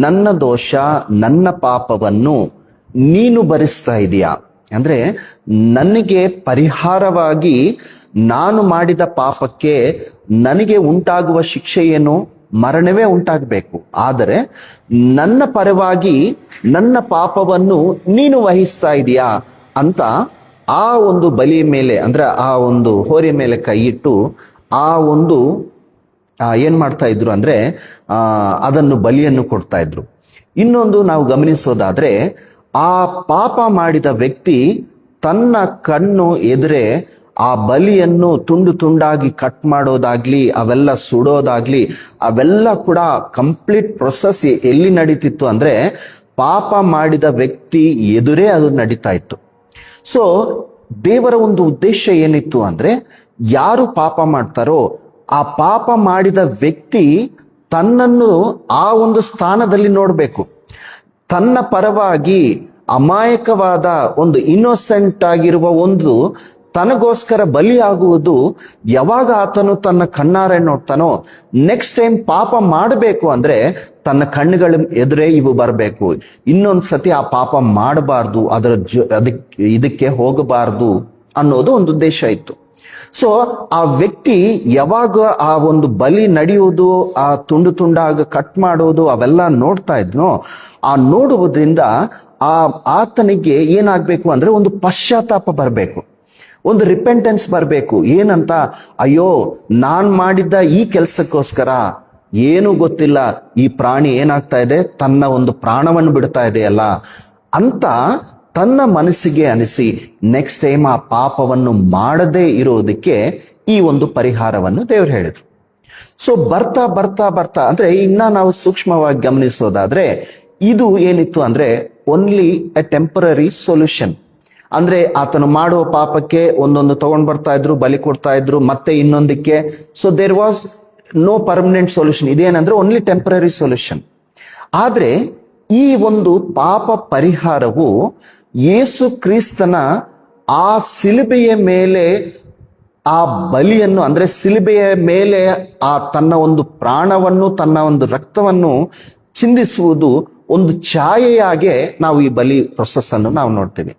ನನ್ನ ದೋಷ, ನನ್ನ ಪಾಪವನ್ನು ನೀನು ಭರಿಸ್ತಾ ಇದೀಯಾ, ಅಂದ್ರೆ ನನಗೆ ಪರಿಹಾರವಾಗಿ ನಾನು ಮಾಡಿದ ಪಾಪಕ್ಕೆ ನನಗೆ ಉಂಟಾಗುವ ಶಿಕ್ಷೆ ಏನು? ಮರಣವೇ ಉಂಟಾಗಬೇಕು. ಆದರೆ ನನ್ನ ಪರವಾಗಿ ನನ್ನ ಪಾಪವನ್ನು ನೀನು ವಹಿಸ್ತಾ ಇದೀಯಾ ಅಂತ ಆ ಒಂದು ಬಲಿಯ ಮೇಲೆ, ಅಂದ್ರೆ ಆ ಒಂದು ಹೋರಿಯ ಮೇಲೆ ಕೈ ಇಟ್ಟು ಆ ಒಂದು ಏನ್ ಮಾಡ್ತಾ ಇದ್ರು ಅಂದ್ರೆ ಅದನ್ನು ಬಲಿಯನ್ನು ಕೊಡ್ತಾ ಇದ್ರು. ಇನ್ನೊಂದು ನಾವು ಗಮನಿಸೋದಾದ್ರೆ, ಆ ಪಾಪ ಮಾಡಿದ ವ್ಯಕ್ತಿ ತನ್ನ ಕಣ್ಣು ಎದುರೇ ಆ ಬಲಿಯನ್ನು ತುಂಡು ತುಂಡಾಗಿ ಕಟ್ ಮಾಡೋದಾಗ್ಲಿ, ಅವೆಲ್ಲ ಸುಡೋದಾಗ್ಲಿ, ಅವೆಲ್ಲ ಕೂಡ ಕಂಪ್ಲೀಟ್ ಪ್ರೊಸೆಸ್ ಎಲ್ಲಿ ನಡೀತಿತ್ತು ಅಂದ್ರೆ ಪಾಪ ಮಾಡಿದ ವ್ಯಕ್ತಿ ಎದುರೇ ಅದು ನಡೀತಾ ಇತ್ತು. ಸೊ ದೇವರ ಒಂದು ಉದ್ದೇಶ ಏನಿತ್ತು ಅಂದ್ರೆ, ಯಾರು ಪಾಪ ಮಾಡ್ತಾರೋ ಆ ಪಾಪ ಮಾಡಿದ ವ್ಯಕ್ತಿ ತನ್ನನ್ನು ಆ ಒಂದು ಸ್ಥಾನದಲ್ಲಿ ನೋಡ್ಬೇಕು. ತನ್ನ ಪರವಾಗಿ ಅಮಾಯಕವಾದ ಒಂದು ಇನ್ನೋಸೆಂಟ್ ಆಗಿರುವ ಒಂದು ತನಗೋಸ್ಕರ ಬಲಿಯಾಗುವುದು ಯಾವಾಗ ಆತನು ತನ್ನ ಕಣ್ಣಾರೆ ನೋಡ್ತಾನೋ, ನೆಕ್ಸ್ಟ್ ಟೈಮ್ ಪಾಪ ಮಾಡಬೇಕು ಅಂದ್ರೆ ತನ್ನ ಕಣ್ಣುಗಳ ಎದುರೇ ಇವು ಬರಬೇಕು. ಇನ್ನೊಂದ್ಸತಿ ಆ ಪಾಪ ಮಾಡಬಾರ್ದು, ಇದಕ್ಕೆ ಹೋಗಬಾರ್ದು ಅನ್ನೋದು ಒಂದು ಉದ್ದೇಶ ಇತ್ತು. ಸೊ ಆ ವ್ಯಕ್ತಿ ಯಾವಾಗ ಆ ಒಂದು ಬಲಿ ನಡೆಯುವುದು, ಆ ತುಂಡು ತುಂಡಾಗ ಕಟ್ ಮಾಡೋದು ಅವೆಲ್ಲ ನೋಡ್ತಾ ಇದ್ನೋ, ಆ ನೋಡುವುದರಿಂದ ಆತನಿಗೆ ಏನಾಗ್ಬೇಕು ಅಂದ್ರೆ ಒಂದು ಪಶ್ಚಾತ್ತಾಪ ಬರಬೇಕು, ಒಂದು ರಿಪೆಂಟೆನ್ಸ್ ಬರಬೇಕು. ಏನಂತ, ಅಯ್ಯೋ ನಾನ್ ಮಾಡಿದ್ದ ಈ ಕೆಲಸಕ್ಕೋಸ್ಕರ ಏನು ಗೊತ್ತಿಲ್ಲ ಈ ಪ್ರಾಣಿ ಏನಾಗ್ತಾ ಇದೆ, ತನ್ನ ಒಂದು ಪ್ರಾಣವನ್ನು ಬಿಡ್ತಾ ಇದೆಯಲ್ಲ ಅಂತ ತನ್ನ ಮನಸ್ಸಿಗೆ ಅನಿಸಿ ನೆಕ್ಸ್ಟ್ ಟೈಮ್ ಆ ಪಾಪವನ್ನು ಮಾಡದೇ ಇರೋದಕ್ಕೆ ಈ ಒಂದು ಪರಿಹಾರವನ್ನು ದೇವರು ಹೇಳಿದ್ರು. ಸೊ ಬರ್ತಾ ಬರ್ತಾ ಬರ್ತಾ ಅಂದ್ರೆ ಇನ್ನ ನಾವು ಸೂಕ್ಷ್ಮವಾಗಿ ಗಮನಿಸೋದಾದ್ರೆ, ಇದು ಏನಿತ್ತು ಅಂದ್ರೆ ಓನ್ಲಿ ಎ ಟೆಂಪರರಿ ಸೊಲ್ಯೂಷನ್. ಅಂದ್ರೆ ಆತನು ಮಾಡುವ ಪಾಪಕ್ಕೆ ಒಂದೊಂದು ತಗೊಂಡ್ ಬರ್ತಾ ಇದ್ರು, ಬಲಿ ಕೊಡ್ತಾ ಇದ್ರು, ಮತ್ತೆ ಇನ್ನೊಂದಕ್ಕೆ. So there was no permanent solution. ಇದೇನಂದ್ರೆ ಓನ್ಲಿ ಟೆಂಪರರಿ ಸೊಲ್ಯೂಷನ್. ಆದ್ರೆ ಈ ಒಂದು ಪಾಪ ಪರಿಹಾರವು ಯೇಸು ಕ್ರಿಸ್ತನ ಆ ಸಿಲುಬೆಯ ಮೇಲೆ ಆ ಬಲಿಯನ್ನು, ಅಂದ್ರೆ ಸಿಲುಬೆಯ ಮೇಲೆ ಆ ತನ್ನ ಒಂದು ಪ್ರಾಣವನ್ನು, ತನ್ನ ಒಂದು ರಕ್ತವನ್ನು ಚಿಂದಿಸುವುದು ಒಂದು ಛಾಯೆಯಾಗೆ ನಾವು ಈ ಬಲಿ ಪ್ರೊಸೆಸ್ ಅನ್ನು ನಾವು ನೋಡ್ತೇವೆ.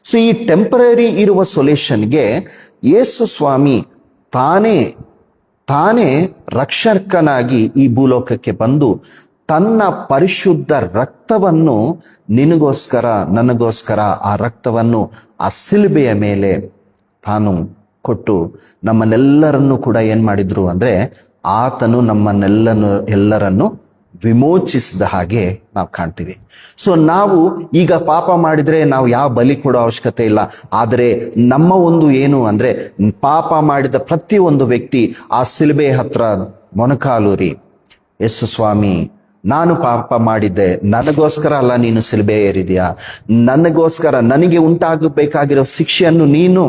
ಸೊ ಈ ಟೆಂಪರರಿ ಇರುವ ಸೊಲ್ಯೂಷನ್ಗೆ ಯೇಸು ಸ್ವಾಮಿ ತಾನೇ ರಕ್ಷಕನಾಗಿ ಈ ಭೂಲೋಕಕ್ಕೆ ಬಂದು ತನ್ನ ಪರಿಶುದ್ಧ ರಕ್ತವನ್ನು ನಿನಗೋಸ್ಕರ ನನಗೋಸ್ಕರ ಆ ರಕ್ತವನ್ನು ಆ ಸಿಲುಬೆಯ ಮೇಲೆ ತಾನು ಕೊಟ್ಟು ನಮ್ಮನ್ನೆಲ್ಲರನ್ನು ಕೂಡ ಏನ್ ಮಾಡಿದ್ರು ಅಂದ್ರೆ ಆತನು ಎಲ್ಲರನ್ನು ವಿಮೋಚಿಸಿದ ಹಾಗೆ ನಾವು ಕಾಣ್ತೀವಿ. ಸೊ ನಾವು ಈಗ ಪಾಪ ಮಾಡಿದ್ರೆ ನಾವು ಯಾವ ಬಲಿ ಕೊಡೋ ಅವಶ್ಯಕತೆ ಇಲ್ಲ. ಆದರೆ ನಮ್ಮ ಒಂದು ಏನು ಅಂದ್ರೆ, ಪಾಪ ಮಾಡಿದ ಪ್ರತಿಯೊಂದು ವ್ಯಕ್ತಿ ಆ ಸಿಲುಬೆ ಹತ್ರ ಮೊಣಕಾಲೂರಿ, ಯೇಸು ಸ್ವಾಮಿ ನಾನು ಪಾಪ ಮಾಡಿದ್ದೆ, ನನಗೋಸ್ಕರ ಅಲ್ಲ ನೀನು ಸಿಲುಬೆ ಏರಿದ್ಯಾ, ನನಗೋಸ್ಕರ ನನಗೆ ಉಂಟಾಗಬೇಕಾಗಿರೋ ಶಿಕ್ಷೆಯನ್ನು ನೀನು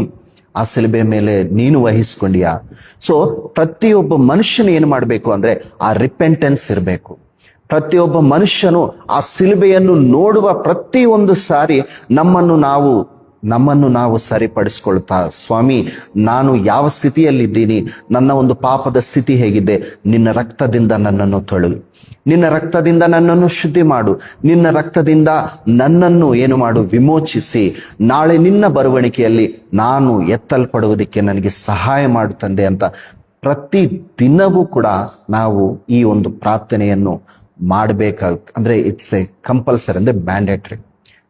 ಆ ಸಿಲುಬೆ ಮೇಲೆ ನೀನು ವಹಿಸ್ಕೊಂಡ್ಯಾ. ಸೊ ಪ್ರತಿಯೊಬ್ಬ ಮನುಷ್ಯನು ಏನು ಮಾಡಬೇಕು ಅಂದ್ರೆ ಆ ರಿಪೆಂಟೆನ್ಸ್ ಇರಬೇಕು. ಪ್ರತಿಯೊಬ್ಬ ಮನುಷ್ಯನು ಆ ಸಿಲುಬೆಯನ್ನು ನೋಡುವ ಪ್ರತಿಯೊಂದು ಸಾರಿ ನಮ್ಮನ್ನು ನಾವು ಸರಿಪಡಿಸ್ಕೊಳ್ತಾ, ಸ್ವಾಮಿ ನಾನು ಯಾವ ಸ್ಥಿತಿಯಲ್ಲಿದ್ದೀನಿ, ನನ್ನ ಒಂದು ಪಾಪದ ಸ್ಥಿತಿ ಹೇಗಿದೆ, ನಿನ್ನ ರಕ್ತದಿಂದ ನನ್ನನ್ನು ತೊಳು, ನಿನ್ನ ರಕ್ತದಿಂದ ನನ್ನನ್ನು ಶುದ್ಧಿ ಮಾಡು, ನಿನ್ನ ರಕ್ತದಿಂದ ನನ್ನನ್ನು ಏನು ಮಾಡು, ವಿಮೋಚಿಸಿ ನಾಳೆ ನಿನ್ನ ಬರುವಣಿಕೆಯಲ್ಲಿ ನಾನು ಎತ್ತಲ್ಪಡುವುದಕ್ಕೆ ನನಗೆ ಸಹಾಯ ಮಾಡು ತಂದೆ ಅಂತ ಪ್ರತಿ ದಿನವೂ ಕೂಡ ನಾವು ಈ ಒಂದು ಪ್ರಾರ್ಥನೆಯನ್ನು ಅಂದ್ರೆ ಇಟ್ಸ್ ಎ ಕಂಪಲ್ಸರಿ, ಅಂದ್ರೆ ಮ್ಯಾಂಡೇಟರಿ.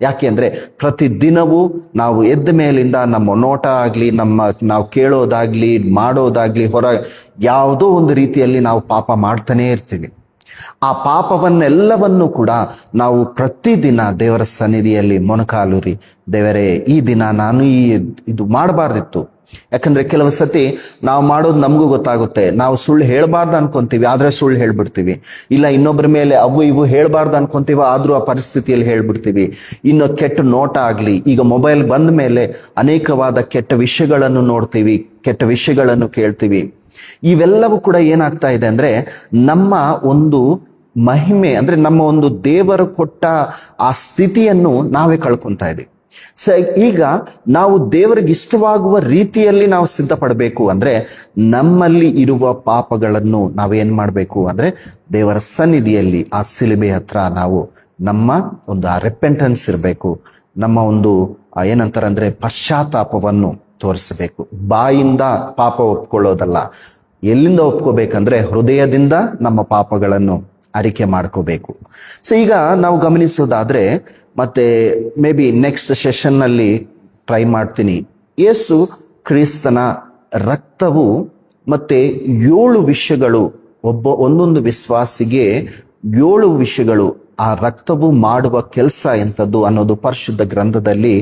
ಯಾಕೆ ಅಂದ್ರೆ ಪ್ರತಿ ದಿನವೂ ನಾವು ಎದ್ದ ಮೇಲಿಂದ ನಮ್ಮ ನೋಟ ಆಗ್ಲಿ, ನಾವು ಕೇಳೋದಾಗ್ಲಿ, ಮಾಡೋದಾಗ್ಲಿ, ಯಾವುದೋ ಒಂದು ರೀತಿಯಲ್ಲಿ ನಾವು ಪಾಪ ಮಾಡ್ತಾನೆ ಇರ್ತೀವಿ. ಆ ಪಾಪವನ್ನೆಲ್ಲವನ್ನು ಕೂಡ ನಾವು ಪ್ರತಿದಿನ ದೇವರ ಸನ್ನಿಧಿಯಲ್ಲಿ ಮೊಣಕಾಲೂರಿ, ದೇವರೇ ಈ ದಿನ ನಾನು ಇದು ಮಾಡಬಾರ್ದಿತ್ತು. ಯಾಕಂದ್ರೆ ಕೆಲವು ಸತಿ ನಾವು ಮಾಡೋದು ನಮಗೂ ಗೊತ್ತಾಗುತ್ತೆ, ನಾವು ಸುಳ್ಳು ಹೇಳ್ಬಾರ್ದು ಅನ್ಕೊಂತೀವಿ ಆದ್ರೆ ಸುಳ್ಳು ಹೇಳ್ಬಿಡ್ತೀವಿ, ಇಲ್ಲ ಇನ್ನೊಬ್ಬರ ಮೇಲೆ ಅವು ಇವು ಹೇಳ್ಬಾರ್ದು ಅನ್ಕೊಂತೀವಿ ಆದ್ರೂ ಆ ಪರಿಸ್ಥಿತಿಯಲ್ಲಿ ಹೇಳ್ಬಿಡ್ತೀವಿ. ಇನ್ನು ಕೆಟ್ಟ ನೋಟ ಆಗ್ಲಿ, ಈಗ ಮೊಬೈಲ್ ಬಂದ ಮೇಲೆ ಅನೇಕವಾದ ಕೆಟ್ಟ ವಿಷಯಗಳನ್ನು ನೋಡ್ತೀವಿ, ಕೆಟ್ಟ ವಿಷಯಗಳನ್ನು ಕೇಳ್ತೀವಿ. ಇವೆಲ್ಲವೂ ಕೂಡ ಏನಾಗ್ತಾ ಇದೆ ಅಂದ್ರೆ ನಮ್ಮ ಒಂದು ಮಹಿಮೆ, ಅಂದ್ರೆ ನಮ್ಮ ಒಂದು ದೇವರು ಕೊಟ್ಟ ಆ ಸ್ಥಿತಿಯನ್ನು ನಾವೇ ಕಳ್ಕೊಂತಾ ಇದ್ದೀವಿ. ಈಗ ನಾವು ದೇವರಿಗೆ ಇಷ್ಟವಾಗುವ ರೀತಿಯಲ್ಲಿ ನಾವು ಸಿದ್ಧಪಡಬೇಕು ಅಂದ್ರೆ ನಮ್ಮಲ್ಲಿ ಇರುವ ಪಾಪಗಳನ್ನು ನಾವೇನ್ ಮಾಡಬೇಕು ಅಂದ್ರೆ ದೇವರ ಸನ್ನಿಧಿಯಲ್ಲಿ ಆ ಸಿಲುಬೆ ಹತ್ರ ನಾವು ನಮ್ಮ ಒಂದು ಆ ರೆಪೆಂಟೆನ್ಸ್ ಇರಬೇಕು. ನಮ್ಮ ಒಂದು ಏನಂತಾರಂದ್ರೆ ಪಶ್ಚಾತ್ತಾಪವನ್ನು ತೋರಿಸಬೇಕು. ಬಾಯಿಂದ ಪಾಪ ಒಪ್ಕೊಳ್ಳೋದಲ್ಲ, ಎಲ್ಲಿಂದ ಒಪ್ಕೋಬೇಕಂದ್ರೆ ಹೃದಯದಿಂದ ನಮ್ಮ ಪಾಪಗಳನ್ನು ಅರಿಕೆ ಮಾಡ್ಕೋಬೇಕು. ಸೊ ಈಗ ನಾವು ಗಮನಿಸೋದಾದ್ರೆ, ಮತ್ತೆ ಮೇ ಬಿ ನೆಕ್ಸ್ಟ್ ಸೆಷನ್ ನಲ್ಲಿ ಟ್ರೈ ಮಾಡ್ತೀನಿ, ಯೇಸು ಕ್ರಿಸ್ತನ ರಕ್ತವು ಮತ್ತೆ 7 ವಿಷಯಗಳು, ಒಂದೊಂದು ವಿಶ್ವಾಸಿಗೆ 7 ವಿಷಯಗಳು ಆ ರಕ್ತವು ಮಾಡುವ ಕೆಲಸ ಎಂಥದ್ದು ಅನ್ನೋದು ಪರಿಶುದ್ಧ ಗ್ರಂಥದಲ್ಲಿ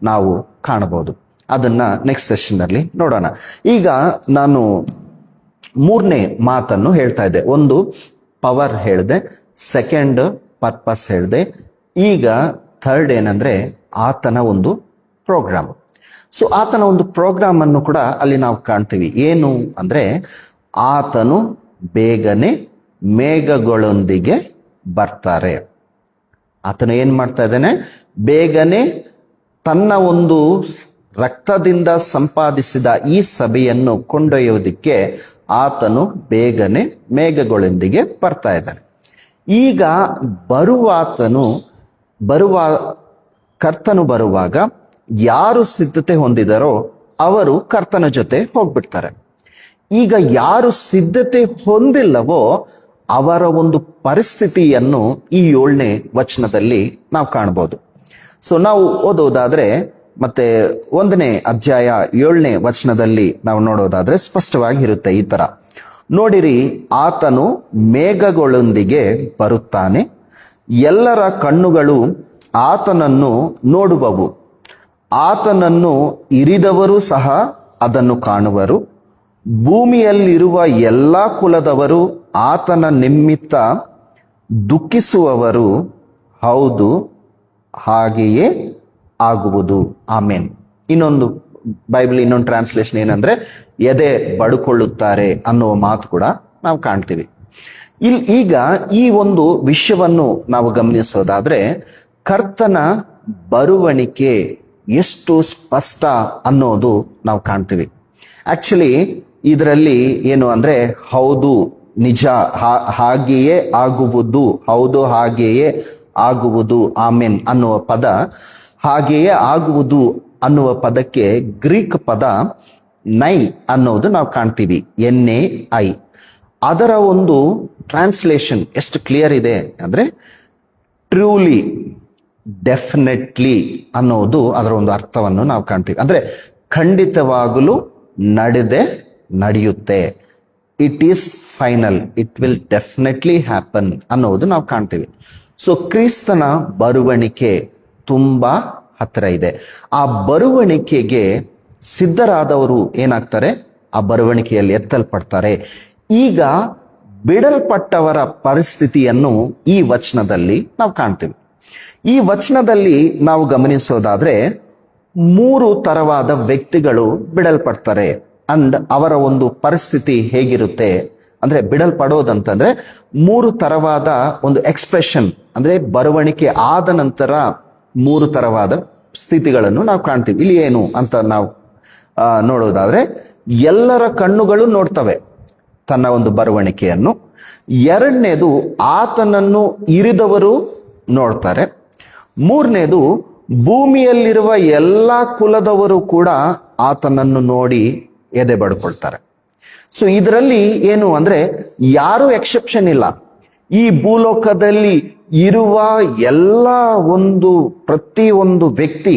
ನಾವು ಕಾಣಬಹುದು. ಅದನ್ನ ನೆಕ್ಸ್ಟ್ ಸೆಷನ್ ನಲ್ಲಿ ನೋಡೋಣ. ಈಗ ನಾನು 3ನೇ ಮಾತನ್ನು ಹೇಳ್ತಾ ಇದ್ದೆ. ಒಂದು ಪವರ್ ಹೇಳಿದೆ, ಸೆಕೆಂಡ್ ಪರ್ಪಸ್ ಹೇಳಿದೆ, ಈಗ ಥರ್ಡ್ ಏನಂದ್ರೆ ಆತನ ಒಂದು ಪ್ರೋಗ್ರಾಮ್. ಸೊ ಆತನ ಒಂದು ಪ್ರೋಗ್ರಾಮ್ ಅನ್ನು ಕೂಡ ಅಲ್ಲಿ ನಾವು ಕಾಣ್ತೀವಿ. ಏನು ಅಂದ್ರೆ, ಆತನು ಬೇಗನೆ ಮೇಘಗಳೊಂದಿಗೆ ಬರ್ತಾರೆ. ಆತನು ಏನ್ ಮಾಡ್ತಾ ಇದ್ದಾನೆ, ಬೇಗನೆ ತನ್ನ ಒಂದು ರಕ್ತದಿಂದ ಸಂಪಾದಿಸಿದ ಈ ಸಭೆಯನ್ನು ಕೊಂಡೊಯ್ಯೋದಿಕ್ಕೆ ಆತನು ಬೇಗನೆ ಮೇಘಗಳೊಂದಿಗೆ ಬರ್ತಾ ಇದ್ದಾನೆ. ಈಗ ಕರ್ತನು ಬರುವಾಗ ಯಾರು ಸಿದ್ಧತೆ ಹೊಂದಿದರೋ ಅವರು ಕರ್ತನ ಜೊತೆ ಹೋಗ್ಬಿಡ್ತಾರೆ. ಈಗ ಯಾರು ಸಿದ್ಧತೆ ಹೊಂದಿಲ್ಲವೋ ಅವರ ಒಂದು ಪರಿಸ್ಥಿತಿಯನ್ನು ಈ 7ನೇ ವಚನದಲ್ಲಿ ನಾವು ಕಾಣಬಹುದು. ಸೊ ನಾವು ಓದೋದಾದ್ರೆ, ಮತ್ತೆ 1ನೇ ಅಧ್ಯಾಯ 7ನೇ ವಚನದಲ್ಲಿ ನಾವು ನೋಡೋದಾದ್ರೆ ಸ್ಪಷ್ಟವಾಗಿರುತ್ತೆ ಈ ತರ. ನೋಡಿರಿ, ಆತನು ಮೇಘಗಳೊಂದಿಗೆ ಬರುತ್ತಾನೆ, ಎಲ್ಲರ ಕಣ್ಣುಗಳು ಆತನನ್ನು ನೋಡುವವು, ಆತನನ್ನು ಇರಿದವರು ಸಹ ಅದನ್ನು ಕಾಣುವರು, ಭೂಮಿಯಲ್ಲಿರುವ ಎಲ್ಲಾ ಕುಲದವರು ಆತನ ನಿಮಿತ್ತ ದುಃಖಿಸುವವರು, ಹೌದು ಹಾಗೆಯೇ ಆಗುವುದು, ಆಮೇನ್. ಇನ್ನೊಂದು ಟ್ರಾನ್ಸ್ಲೇಷನ್ ಏನಂದ್ರೆ, ಎದೆ ಬಡುಕೊಳ್ಳುತ್ತಾರೆ ಅನ್ನುವ ಮಾತು ಕೂಡ ನಾವು ಕಾಣ್ತೀವಿ. ಈಗ ಈ ಒಂದು ವಿಷಯವನ್ನು ನಾವು ಗಮನಿಸೋದಾದ್ರೆ, ಕರ್ತನ ಬರುವಣಿಕೆ ಎಷ್ಟು ಸ್ಪಷ್ಟ ಅನ್ನೋದು ನಾವು ಕಾಣ್ತೀವಿ. ಆಕ್ಚುಲಿ ಇದರಲ್ಲಿ ಏನು ಅಂದ್ರೆ, ಹೌದು ನಿಜ, ಹಾಗೆಯೇ ಆಗುವುದು, ಹೌದು ಹಾಗೆಯೇ ಆಗುವುದು, ಆಮೇನ್ ಅನ್ನುವ ಪದ, ಹಾಗೆಯೇ ಆಗುವುದು ಅನ್ನುವ ಪದಕ್ಕೆ ಗ್ರೀಕ್ ಪದ ನೈ ಅನ್ನೋದು ನಾವು ಕಾಣ್ತೀವಿ, NAI. ಅದರ ಒಂದು ಟ್ರಾನ್ಸ್ಲೇಷನ್ ಎಷ್ಟು ಕ್ಲಿಯರ್ ಇದೆ ಅಂದ್ರೆ, ಟ್ರೂಲಿ, ಡೆಫಿನೆಟ್ಲಿ ಅನ್ನೋದು ಅದರ ಒಂದು ಅರ್ಥವನ್ನು ನಾವು ಕಾಣ್ತೀವಿ. ಅಂದ್ರೆ ಖಂಡಿತವಾಗಲೂ ನಡೆಯುತ್ತೆ, it is final, it will definitely happen ಅನ್ನೋದು ನಾವು ಕಾಣ್ತೀವಿ. ಸೊ ಕ್ರಿಸ್ತನ ಬರುವಣಿಕೆ ತುಂಬಾ ಹತ್ತಿರ ಇದೆ. ಆ ಬರುವಣಿಕೆಗೆ ಸಿದ್ಧರಾದವರು ಏನಾಗ್ತಾರೆ, ಆ ಬರುವಣಿಕೆಯಲ್ಲಿ ಎತ್ತಲ್ಪಡ್ತಾರೆ. ಈಗ ಬಿಡಲ್ಪಟ್ಟವರ ಪರಿಸ್ಥಿತಿಯನ್ನು ಈ ವಚನದಲ್ಲಿ ನಾವು ಕಾಣ್ತೀವಿ. ಈ ವಚನದಲ್ಲಿ ನಾವು ಗಮನಿಸೋದಾದ್ರೆ 3 ತರವಾದ ವ್ಯಕ್ತಿಗಳು ಬಿಡಲ್ಪಡ್ತಾರೆ. ಅಂಡ್ ಅವರ ಒಂದು ಪರಿಸ್ಥಿತಿ ಹೇಗಿರುತ್ತೆ ಅಂದ್ರೆ, ಬಿಡಲ್ಪಡೋದಂತಂದ್ರೆ 3 ತರವಾದ ಒಂದು ಎಕ್ಸ್ಪ್ರೆಷನ್, ಅಂದ್ರೆ ಬರವಣಿಗೆ ಆದ ನಂತರ 3 ತರವಾದ ಸ್ಥಿತಿಗಳನ್ನು ನಾವು ಕಾಣ್ತೀವಿ. ಇಲ್ಲಿ ಏನು ಅಂತ ನಾವು ನೋಡೋದಾದ್ರೆ, ಎಲ್ಲರ ಕಣ್ಣುಗಳು ನೋಡ್ತವೆ ತನ್ನ ಒಂದು ಬರವಣಿಗೆಯನ್ನು. 2ನೇದು, ಆತನನ್ನು ಇರಿದವರು ನೋಡ್ತಾರೆ. 3ನೇದು, ಭೂಮಿಯಲ್ಲಿರುವ ಎಲ್ಲಾ ಕುಲದವರು ಕೂಡ ಆತನನ್ನು ನೋಡಿ ಎದೆ ಬಡ್ಕೊಳ್ತಾರೆ. ಸೊ ಇದರಲ್ಲಿ ಏನು ಅಂದ್ರೆ, ಯಾರು ಎಕ್ಸೆಪ್ಷನ್ ಇಲ್ಲ. ಈ ಭೂಲೋಕದಲ್ಲಿ ಇರುವ ಎಲ್ಲ ಪ್ರತಿಯೊಂದು ವ್ಯಕ್ತಿ,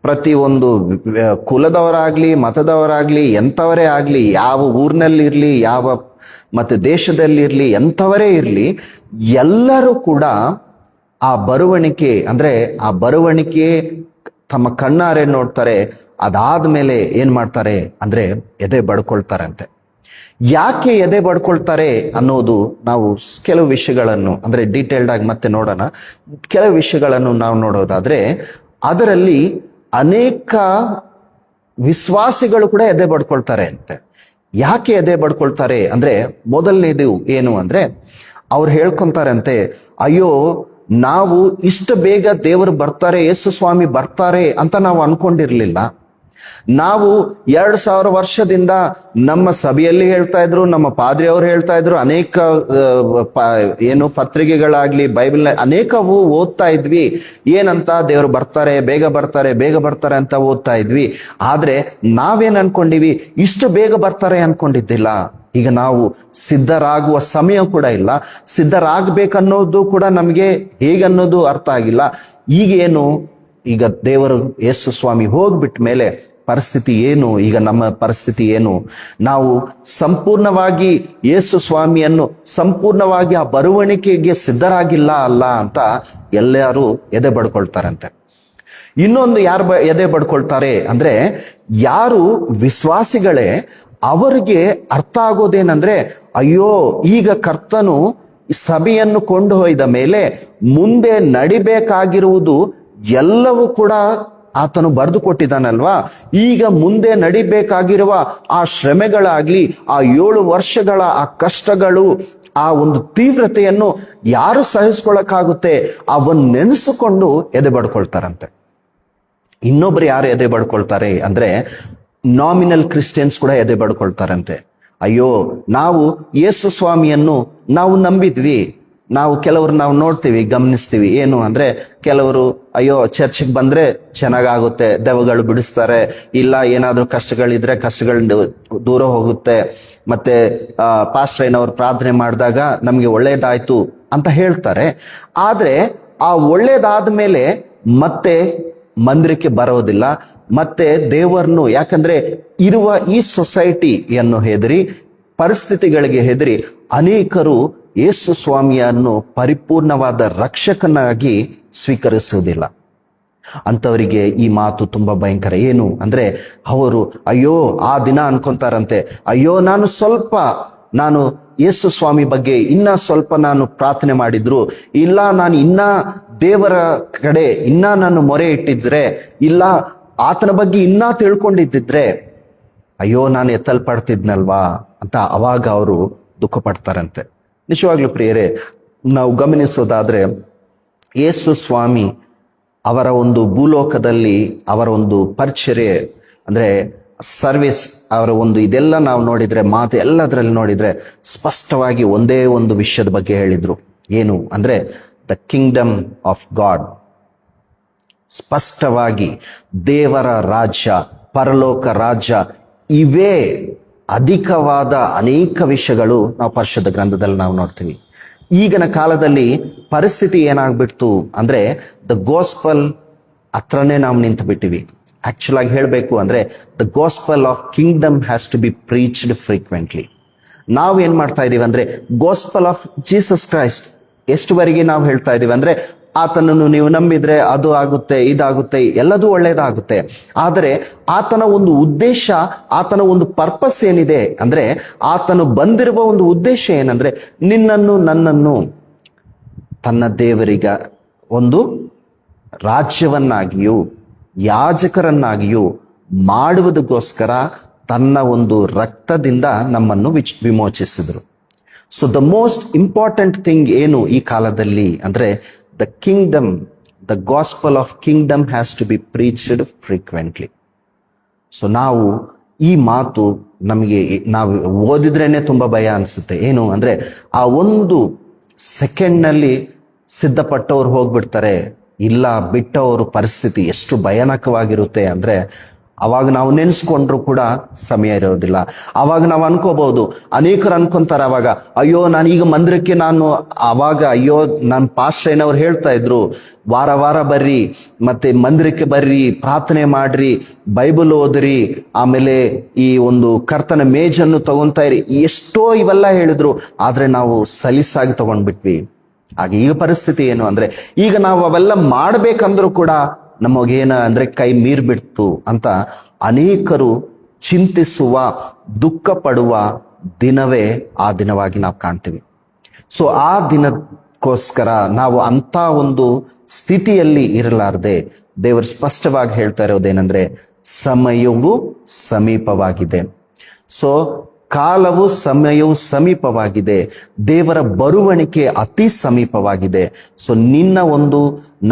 ಪ್ರತಿಯೊಂದು ಕುಲದವರಾಗ್ಲಿ, ಮತದವರಾಗ್ಲಿ, ಎಂಥವರೇ ಆಗ್ಲಿ, ಯಾವ ಊರಿನಲ್ಲಿರ್ಲಿ, ಯಾವ ಮತ್ತೆ ದೇಶದಲ್ಲಿರ್ಲಿ, ಎಂಥವರೇ ಇರ್ಲಿ, ಎಲ್ಲರೂ ಕೂಡ ಆ ಬರವಣಿಗೆ ಅಂದ್ರೆ ಆ ಬರವಣಿಗೆ ತಮ್ಮ ಕಣ್ಣಾರೆ ನೋಡ್ತಾರೆ. ಅದಾದ್ಮೇಲೆ ಏನ್ ಮಾಡ್ತಾರೆ ಅಂದ್ರೆ ಎದೆ ಬಡ್ಕೊಳ್ತಾರಂತೆ. ಯಾಕೆ ಎದೆ ಬಡ್ಕೊಳ್ತಾರೆ ಅನ್ನೋದು ನಾವು ಕೆಲವು ವಿಷಯಗಳನ್ನು ಅಂದ್ರೆ ಡೀಟೇಲ್ಡ್ ಆಗಿ ಮತ್ತೆ ನೋಡೋಣ. ಕೆಲವು ವಿಷಯಗಳನ್ನು ನಾವು ನೋಡೋದಾದ್ರೆ, ಅದರಲ್ಲಿ ಅನೇಕ ವಿಶ್ವಾಸಿಗಳು ಕೂಡ ಎದೆ ಬಡ್ಕೊಳ್ತಾರೆ ಅಂತೆ. ಯಾಕೆ ಎದೆ ಬಡ್ಕೊಳ್ತಾರೆ ಅಂದ್ರೆ, ಮೊದಲನೇದು ಏನು ಅಂದ್ರೆ, ಅವ್ರು ಹೇಳ್ಕೊಂತಾರಂತೆ, ಅಯ್ಯೋ ನಾವು ಇಷ್ಟು ಬೇಗ ದೇವರು ಬರ್ತಾರೆ, ಯೇಸು ಸ್ವಾಮಿ ಬರ್ತಾರೆ ಅಂತ ನಾವು ಅನ್ಕೊಂಡಿರ್ಲಿಲ್ಲ. ನಾವು 2000 ವರ್ಷದಿಂದ ನಮ್ಮ ಸಭೆಯಲ್ಲಿ ಹೇಳ್ತಾ ಇದ್ರು, ನಮ್ಮ ಪಾದ್ರಿಯವರು ಹೇಳ್ತಾ ಇದ್ರು, ಅನೇಕ ಏನು ಪತ್ರಿಕೆಗಳಾಗ್ಲಿ ಬೈಬಲ್ ಅನೇಕವು ಓದ್ತಾ ಇದ್ವಿ. ಏನಂತ? ದೇವರು ಬರ್ತಾರೆ, ಬೇಗ ಬರ್ತಾರೆ, ಬೇಗ ಬರ್ತಾರೆ ಅಂತ ಓದ್ತಾ ಇದ್ವಿ. ಆದ್ರೆ ನಾವೇನ್ ಅನ್ಕೊಂಡಿವಿ? ಇಷ್ಟು ಬೇಗ ಬರ್ತಾರೆ ಅನ್ಕೊಂಡಿದ್ದಿಲ್ಲ. ಈಗ ನಾವು ಸಿದ್ಧರಾಗುವ ಸಮಯ ಕೂಡ ಇಲ್ಲ, ಸಿದ್ಧರಾಗಬೇಕನ್ನೋದು ಕೂಡ ನಮಗೆ ಹೇಗನ್ನೋದು ಅರ್ಥ ಆಗಿಲ್ಲ. ಈಗೇನು? ಈಗ ದೇವರು ಯೇಸು ಸ್ವಾಮಿ ಹೋಗ್ಬಿಟ್ಟ ಮೇಲೆ ಪರಿಸ್ಥಿತಿ ಏನು? ಈಗ ನಮ್ಮ ಪರಿಸ್ಥಿತಿ ಏನು? ನಾವು ಸಂಪೂರ್ಣವಾಗಿ ಯೇಸು ಸ್ವಾಮಿಯನ್ನು ಸಂಪೂರ್ಣವಾಗಿ ಆ ಬರುವಣಿಕೆಗೆ ಸಿದ್ಧರಾಗಿಲ್ಲ ಅಲ್ಲ ಅಂತ ಎಲ್ಲರೂ ಎದೆ ಬಡ್ಕೊಳ್ತಾರಂತೆ. ಇನ್ನೊಂದು ಯಾರು ಎದೆ ಬಡ್ಕೊಳ್ತಾರೆ ಅಂದ್ರೆ, ಯಾರು ವಿಶ್ವಾಸಿಗಳೇ ಅವರಿಗೆ ಅರ್ಥ ಆಗೋದೇನಂದ್ರೆ, ಅಯ್ಯೋ ಈಗ ಕರ್ತನು ಸಭೆಯನ್ನು ಕೊಂಡು ಒಯ್ದ ಮೇಲೆ ಮುಂದೆ ನಡಿಬೇಕಾಗಿರುವುದು ಎಲ್ಲವೂ ಕೂಡ ಆತನು ಬರೆದು ಕೊಟ್ಟಿದ್ದಾನಲ್ವಾ. ಈಗ ಮುಂದೆ ನಡಿಬೇಕಾಗಿರುವ ಆ ಶ್ರಮೆಗಳಾಗ್ಲಿ, ಆ 7 ವರ್ಷಗಳ ಆ ಕಷ್ಟಗಳು, ಆ ಒಂದು ತೀವ್ರತೆಯನ್ನು ಯಾರು ಸಹಿಸ್ಕೊಳ್ಳಕ್ಕಾಗುತ್ತೆ? ಅವನ್ನ ನೆನೆಸಿಕೊಂಡು ಎದೆ ಬಡ್ಕೊಳ್ತಾರಂತೆ. ಇನ್ನೊಬ್ರು ಯಾರು ಎದೆ ಬಡ್ಕೊಳ್ತಾರೆ ಅಂದ್ರೆ, ನಾಮಿನಲ್ ಕ್ರಿಶ್ಚಿಯನ್ಸ್ ಕೂಡ ಎದೆ ಬಡ್ಕೊಳ್ತಾರಂತೆ. ಅಯ್ಯೋ ನಾವು ಯೇಸು ಸ್ವಾಮಿಯನ್ನು ನಾವು ನಂಬಿದ್ವಿ. ಕೆಲವರು ನಾವು ನೋಡ್ತೀವಿ, ಗಮನಿಸ್ತೀವಿ. ಏನು ಅಂದ್ರೆ, ಕೆಲವರು ಅಯ್ಯೋ ಚರ್ಚ್ಗೆ ಬಂದ್ರೆ ಚೆನ್ನಾಗಾಗುತ್ತೆ, ದೆವ್ವಗಳು ಬಿಡಿಸ್ತಾರೆ, ಇಲ್ಲ ಏನಾದ್ರೂ ಕಷ್ಟಗಳಿದ್ರೆ ಕಷ್ಟಗಳು ದೂರ ಹೋಗುತ್ತೆ, ಮತ್ತೆ ಪಾಸ್ಟ್ರೈನವ್ರು ಪ್ರಾರ್ಥನೆ ಮಾಡಿದಾಗ ನಮ್ಗೆ ಒಳ್ಳೇದಾಯ್ತು ಅಂತ ಹೇಳ್ತಾರೆ. ಆದ್ರೆ ಆ ಒಳ್ಳೇದಾದ್ಮೇಲೆ ಮತ್ತೆ ಮಂದಿರಕ್ಕೆ ಬರೋದಿಲ್ಲ, ಮತ್ತೆ ದೇವರನ್ನು, ಯಾಕಂದ್ರೆ ಇರುವ ಈ ಸೊಸೈಟಿಯನ್ನು ಹೆದರಿ, ಪರಿಸ್ಥಿತಿಗಳಿಗೆ ಹೆದರಿ ಅನೇಕರು ಯೇಸು ಸ್ವಾಮಿಯನ್ನು ಪರಿಪೂರ್ಣವಾದ ರಕ್ಷಕನಾಗಿ ಸ್ವೀಕರಿಸುವುದಿಲ್ಲ. ಅಂತವರಿಗೆ ಈ ಮಾತು ತುಂಬಾ ಭಯಂಕರ. ಏನು ಅಂದ್ರೆ, ಅವರು ಅಯ್ಯೋ ಆ ದಿನ ಅನ್ಕೊಂತಾರಂತೆ, ಅಯ್ಯೋ ನಾನು ಯೇಸು ಸ್ವಾಮಿ ಬಗ್ಗೆ ಇನ್ನ ಸ್ವಲ್ಪ ನಾನು ಪ್ರಾರ್ಥನೆ ಮಾಡಿದ್ರು, ಇಲ್ಲ ನಾನು ಇನ್ನ ದೇವರ ಕಡೆ ಇನ್ನ ನಾನು ಮೊರೆ ಇಟ್ಟಿದ್ರೆ, ಇಲ್ಲ ಆತನ ಬಗ್ಗೆ ಇನ್ನ ತಿಳ್ಕೊಂಡಿದ್ದಿದ್ರೆ ಅಯ್ಯೋ ನಾನು ಎತ್ತಲ್ಪಡ್ತಿದ್ನಲ್ವಾ ಅಂತ ಅವಾಗ ಅವರು ದುಃಖ ಪಡ್ತಾರಂತೆ. ನಿಜವಾಗ್ಲೂ ಪ್ರಿಯರೇ, ನಾವು ಗಮನಿಸೋದಾದ್ರೆ ಯೇಸು ಸ್ವಾಮಿ ಅವರ ಒಂದು ಭೂಲೋಕದಲ್ಲಿ ಅವರ ಒಂದು ಪರಿಚರ್ಯೆ ಅಂದ್ರೆ ಸರ್ವಿಸ್, ಅವರ ಒಂದು ಇದೆಲ್ಲ ನಾವು ನೋಡಿದ್ರೆ, ಮಾತು ಎಲ್ಲದರಲ್ಲಿ ನೋಡಿದ್ರೆ ಸ್ಪಷ್ಟವಾಗಿ ಒಂದೇ ಒಂದು ವಿಷಯದ ಬಗ್ಗೆ ಹೇಳಿದ್ರು. ಏನು ಅಂದ್ರೆ, ದ ಕಿಂಗ್ಡಮ್ ಆಫ್ ಗಾಡ್. ಸ್ಪಷ್ಟವಾಗಿ ದೇವರ ರಾಜ್ಯ, ಪರಲೋಕ ರಾಜ್ಯ, ಇವೇ ಅಧಿಕವಾದ ಅನೇಕ ವಿಷಯಗಳು ನಾವು ಪರಿಶುದ್ಧ ಗ್ರಂಥದಲ್ಲಿ ನಾವು ನೋಡ್ತೀವಿ. ಈಗಿನ ಕಾಲದಲ್ಲಿ ಪರಿಸ್ಥಿತಿ ಏನಾಗ್ಬಿಡ್ತು ಅಂದ್ರೆ, ದ ಗೋಸ್ಪಲ್ ಹತ್ರನೇ ನಾವು ನಿಂತು ಬಿಟ್ಟಿವಿ. ಆಕ್ಚುಲ್ ಆಗಿ ಹೇಳಬೇಕು ಅಂದ್ರೆ, the gospel of kingdom has to be preached frequently. ನಾವು ಏನ್ ಮಾಡ್ತಾ ಇದೀವಿ ಅಂದ್ರೆ, ಗೋಸ್ಪಲ್ ಆಫ್ ಜೀಸಸ್ ಕ್ರೈಸ್ಟ್ ಎಷ್ಟುವರೆಗೆ ನಾವು ಹೇಳ್ತಾ ಇದೀವಿ ಅಂದ್ರೆ, ಆತನನ್ನು ನೀವು ನಂಬಿದ್ರೆ ಅದು ಆಗುತ್ತೆ, ಇದಾಗುತ್ತೆ, ಎಲ್ಲದೂ ಒಳ್ಳೇದಾಗುತ್ತೆ. ಆದರೆ ಆತನ ಒಂದು ಉದ್ದೇಶ, ಆತನ ಒಂದು ಪರ್ಪಸ್ ಏನಿದೆ ಅಂದ್ರೆ, ಆತನು ಬಂದಿರುವ ಒಂದು ಉದ್ದೇಶ ಏನಂದ್ರೆ, ನಿನ್ನನ್ನು ನನ್ನನ್ನು ತನ್ನ ದೇವರಿಗ ಒಂದು ರಾಜ್ಯವನ್ನಾಗಿಯೂ ಯಾಜಕರನ್ನಾಗಿಯೂ ಮಾಡುವುದಕ್ಕೋಸ್ಕರ ತನ್ನ ಒಂದು ರಕ್ತದಿಂದ ನಮ್ಮನ್ನು ವಿಮೋಚಿಸಿದ್ರು. So the most important thing ಏನು ಈ ಕಾಲದಲ್ಲಿ ಅಂದ್ರೆ, the kingdom, the gospel of kingdom has to be preached frequently. So ನಾವು ಈ ಮಾತು ನಮಗೆ ನಾವು ಓದಿದ್ರೇನೆ ತುಂಬಾ ಭಯ ಅನಿಸುತ್ತೆ. ಏನು ಅಂದ್ರೆ, ಆ ಒಂದು ಸೆಕೆಂಡ್ನಲ್ಲಿ ಸಿದ್ಧಪಟ್ಟವ್ರು ಹೋಗ್ಬಿಡ್ತಾರೆ, ಇಲ್ಲ ಬಿಟ್ಟವರು ಪರಿಸ್ಥಿತಿ ಎಷ್ಟು ಭಯಾನಕವಾಗಿರುತ್ತೆ ಅಂದ್ರೆ, ಅವಾಗ ನಾವು ನೆನೆಸ್ಕೊಂಡ್ರು ಕೂಡ ಸಮಯ ಇರೋದಿಲ್ಲ. ಅವಾಗ ನಾವು ಅನ್ಕೋಬಹುದು, ಅನೇಕರು ಅನ್ಕೊಂತಾರೆ ಅವಾಗ, ಅಯ್ಯೋ ನಾನೀಗ ಮಂದಿರಕ್ಕೆ ಅಯ್ಯೋ ನನ್ನ ಪಾಸ್ಟ್ರೈನವ್ರು ಹೇಳ್ತಾ ಇದ್ರು, ವಾರ ವಾರ ಬರ್ರಿ, ಮತ್ತೆ ಮಂದಿರಕ್ಕೆ ಬರ್ರಿ, ಪ್ರಾರ್ಥನೆ ಮಾಡ್ರಿ, ಬೈಬಲ್ ಓದ್ರಿ, ಆಮೇಲೆ ಈ ಒಂದು ಕರ್ತನ ಮೇಜನ್ನು ತಗೊಂತಾ ಇರಿ, ಎಷ್ಟೋ ಇವೆಲ್ಲ ಹೇಳಿದ್ರು. ಆದ್ರೆ ನಾವು ಸಲೀಸಾಗಿ ತಗೊಂಡ್ಬಿಟ್ವಿ. ಹಾಗೆ ಈಗ ಪರಿಸ್ಥಿತಿ ಏನು ಅಂದ್ರೆ, ಈಗ ನಾವು ಅವೆಲ್ಲ ಮಾಡ್ಬೇಕಂದ್ರೂ ಕೂಡ ನಮಗೇನ ಅಂದ್ರೆ ಕೈ ಮೀರ್ಬಿಡ್ತು ಅಂತ ಅನೇಕರು ಚಿಂತಿಸುವ, ದುಃಖ ಪಡುವ ದಿನವೇ ಆ ದಿನವಾಗಿ ನಾವು ಕಾಣ್ತೀವಿ. ಸೊ ಆ ದಿನಕ್ಕೋಸ್ಕರ ನಾವು ಅಂತ ಒಂದು ಸ್ಥಿತಿಯಲ್ಲಿ ಇರಲಾರ್ದೆ, ದೇವರು ಸ್ಪಷ್ಟವಾಗಿ ಹೇಳ್ತಾ ಇರೋದೇನೆಂದ್ರೆ, ಸಮಯವು ಸಮೀಪವಾಗಿದೆ. ಸೊ ಕಾಲವು ಸಮಯವು ಸಮೀಪವಾಗಿದೆ, ದೇವರ ಬರುವಣಿಕೆ ಅತಿ ಸಮೀಪವಾಗಿದೆ. ಸೊ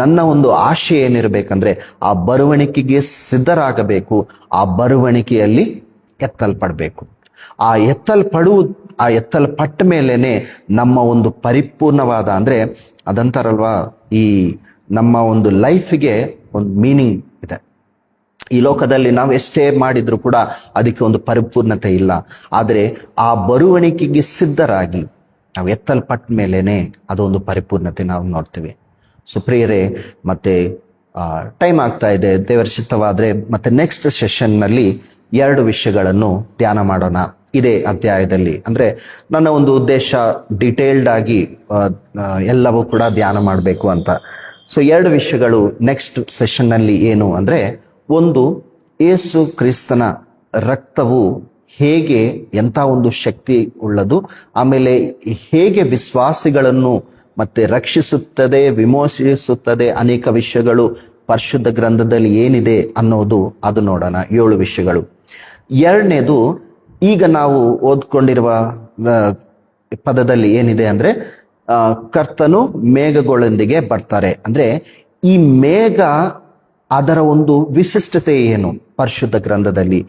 ನನ್ನ ಒಂದು ಆಶೆ ಏನಿರಬೇಕಂದ್ರೆ ಆ ಬರುವಣಿಕೆಗೆ ಸಿದ್ಧರಾಗಬೇಕು, ಆ ಬರುವಣಿಕೆಯಲ್ಲಿ ಎತ್ತಲ್ಪಡಬೇಕು. ಆ ಎತ್ತಲ್ಪಟ್ಟ ಮೇಲೇನೆ ನಮ್ಮ ಒಂದು ಪರಿಪೂರ್ಣವಾದ, ಅಂದ್ರೆ ಅದಂತಾರಲ್ವಾ, ಈ ನಮ್ಮ ಒಂದು ಲೈಫ್ಗೆ ಒಂದು ಮೀನಿಂಗ್ ಇದೆ. ಈ ಲೋಕದಲ್ಲಿ ನಾವು ಎಷ್ಟೇ ಮಾಡಿದ್ರು ಕೂಡ ಅದಕ್ಕೆ ಒಂದು ಪರಿಪೂರ್ಣತೆ ಇಲ್ಲ. ಆದರೆ ಆ ಬರುವಣಿಕೆಗೆ ಸಿದ್ಧರಾಗಿ ನಾವು ಎತ್ತಲ್ಪಟ್ಟ ಮೇಲೇನೆ ಅದೊಂದು ಪರಿಪೂರ್ಣತೆ ನಾವು ನೋಡ್ತೀವಿ. ಸುಪ್ರಿಯರೇ, ಮತ್ತೆ ಟೈಮ್ ಆಗ್ತಾ ಇದೆ. ದೇವರ ಚಿತ್ತವಾದ್ರೆ ಮತ್ತೆ ನೆಕ್ಸ್ಟ್ ಸೆಷನ್ನಲ್ಲಿ 2 ವಿಷಯಗಳನ್ನು ಧ್ಯಾನ ಮಾಡೋಣ ಇದೇ ಅಧ್ಯಾಯದಲ್ಲಿ. ಅಂದ್ರೆ ನನ್ನ ಒಂದು ಉದ್ದೇಶ ಡೀಟೇಲ್ಡ್ ಆಗಿ ಎಲ್ಲವೂ ಕೂಡ ಧ್ಯಾನ ಮಾಡಬೇಕು ಅಂತ. ಸೊ 2 ವಿಷಯಗಳು ನೆಕ್ಸ್ಟ್ ಸೆಷನ್ನಲ್ಲಿ ಏನು ಅಂದ್ರೆ, ಒಂದು, ಯೇಸು ಕ್ರಿಸ್ತನ ರಕ್ತವು ಹೇಗೆ ಎಂಥ ಒಂದು ಶಕ್ತಿ ಉಳ್ಳದು, ಆಮೇಲೆ ಹೇಗೆ ವಿಶ್ವಾಸಿಗಳನ್ನು ಮತ್ತೆ ರಕ್ಷಿಸುತ್ತದೆ, ವಿಮೋಚಿಸುತ್ತದೆ, ಅನೇಕ ವಿಷಯಗಳು ಪರಿಶುದ್ಧ ಗ್ರಂಥದಲ್ಲಿ ಏನಿದೆ ಅನ್ನೋದು ಅದು ನೋಡೋಣ. 7 ವಿಷಯಗಳು. 2ನೇದು, ಈಗ ನಾವು ಓದ್ಕೊಂಡಿರುವ ಪದದಲ್ಲಿ ಏನಿದೆ ಅಂದ್ರೆ, ಕರ್ತನು ಮೇಘಗಳೊಂದಿಗೆ ಬರ್ತಾರೆ. ಅಂದ್ರೆ ಈ ಮೇಘ ಅದರ ಒಂದು ವಿಶಿಷ್ಟತೆ ಏನು ಪರಿಶುದ್ಧ ಗ್ರಂಥದಲ್ಲಿ,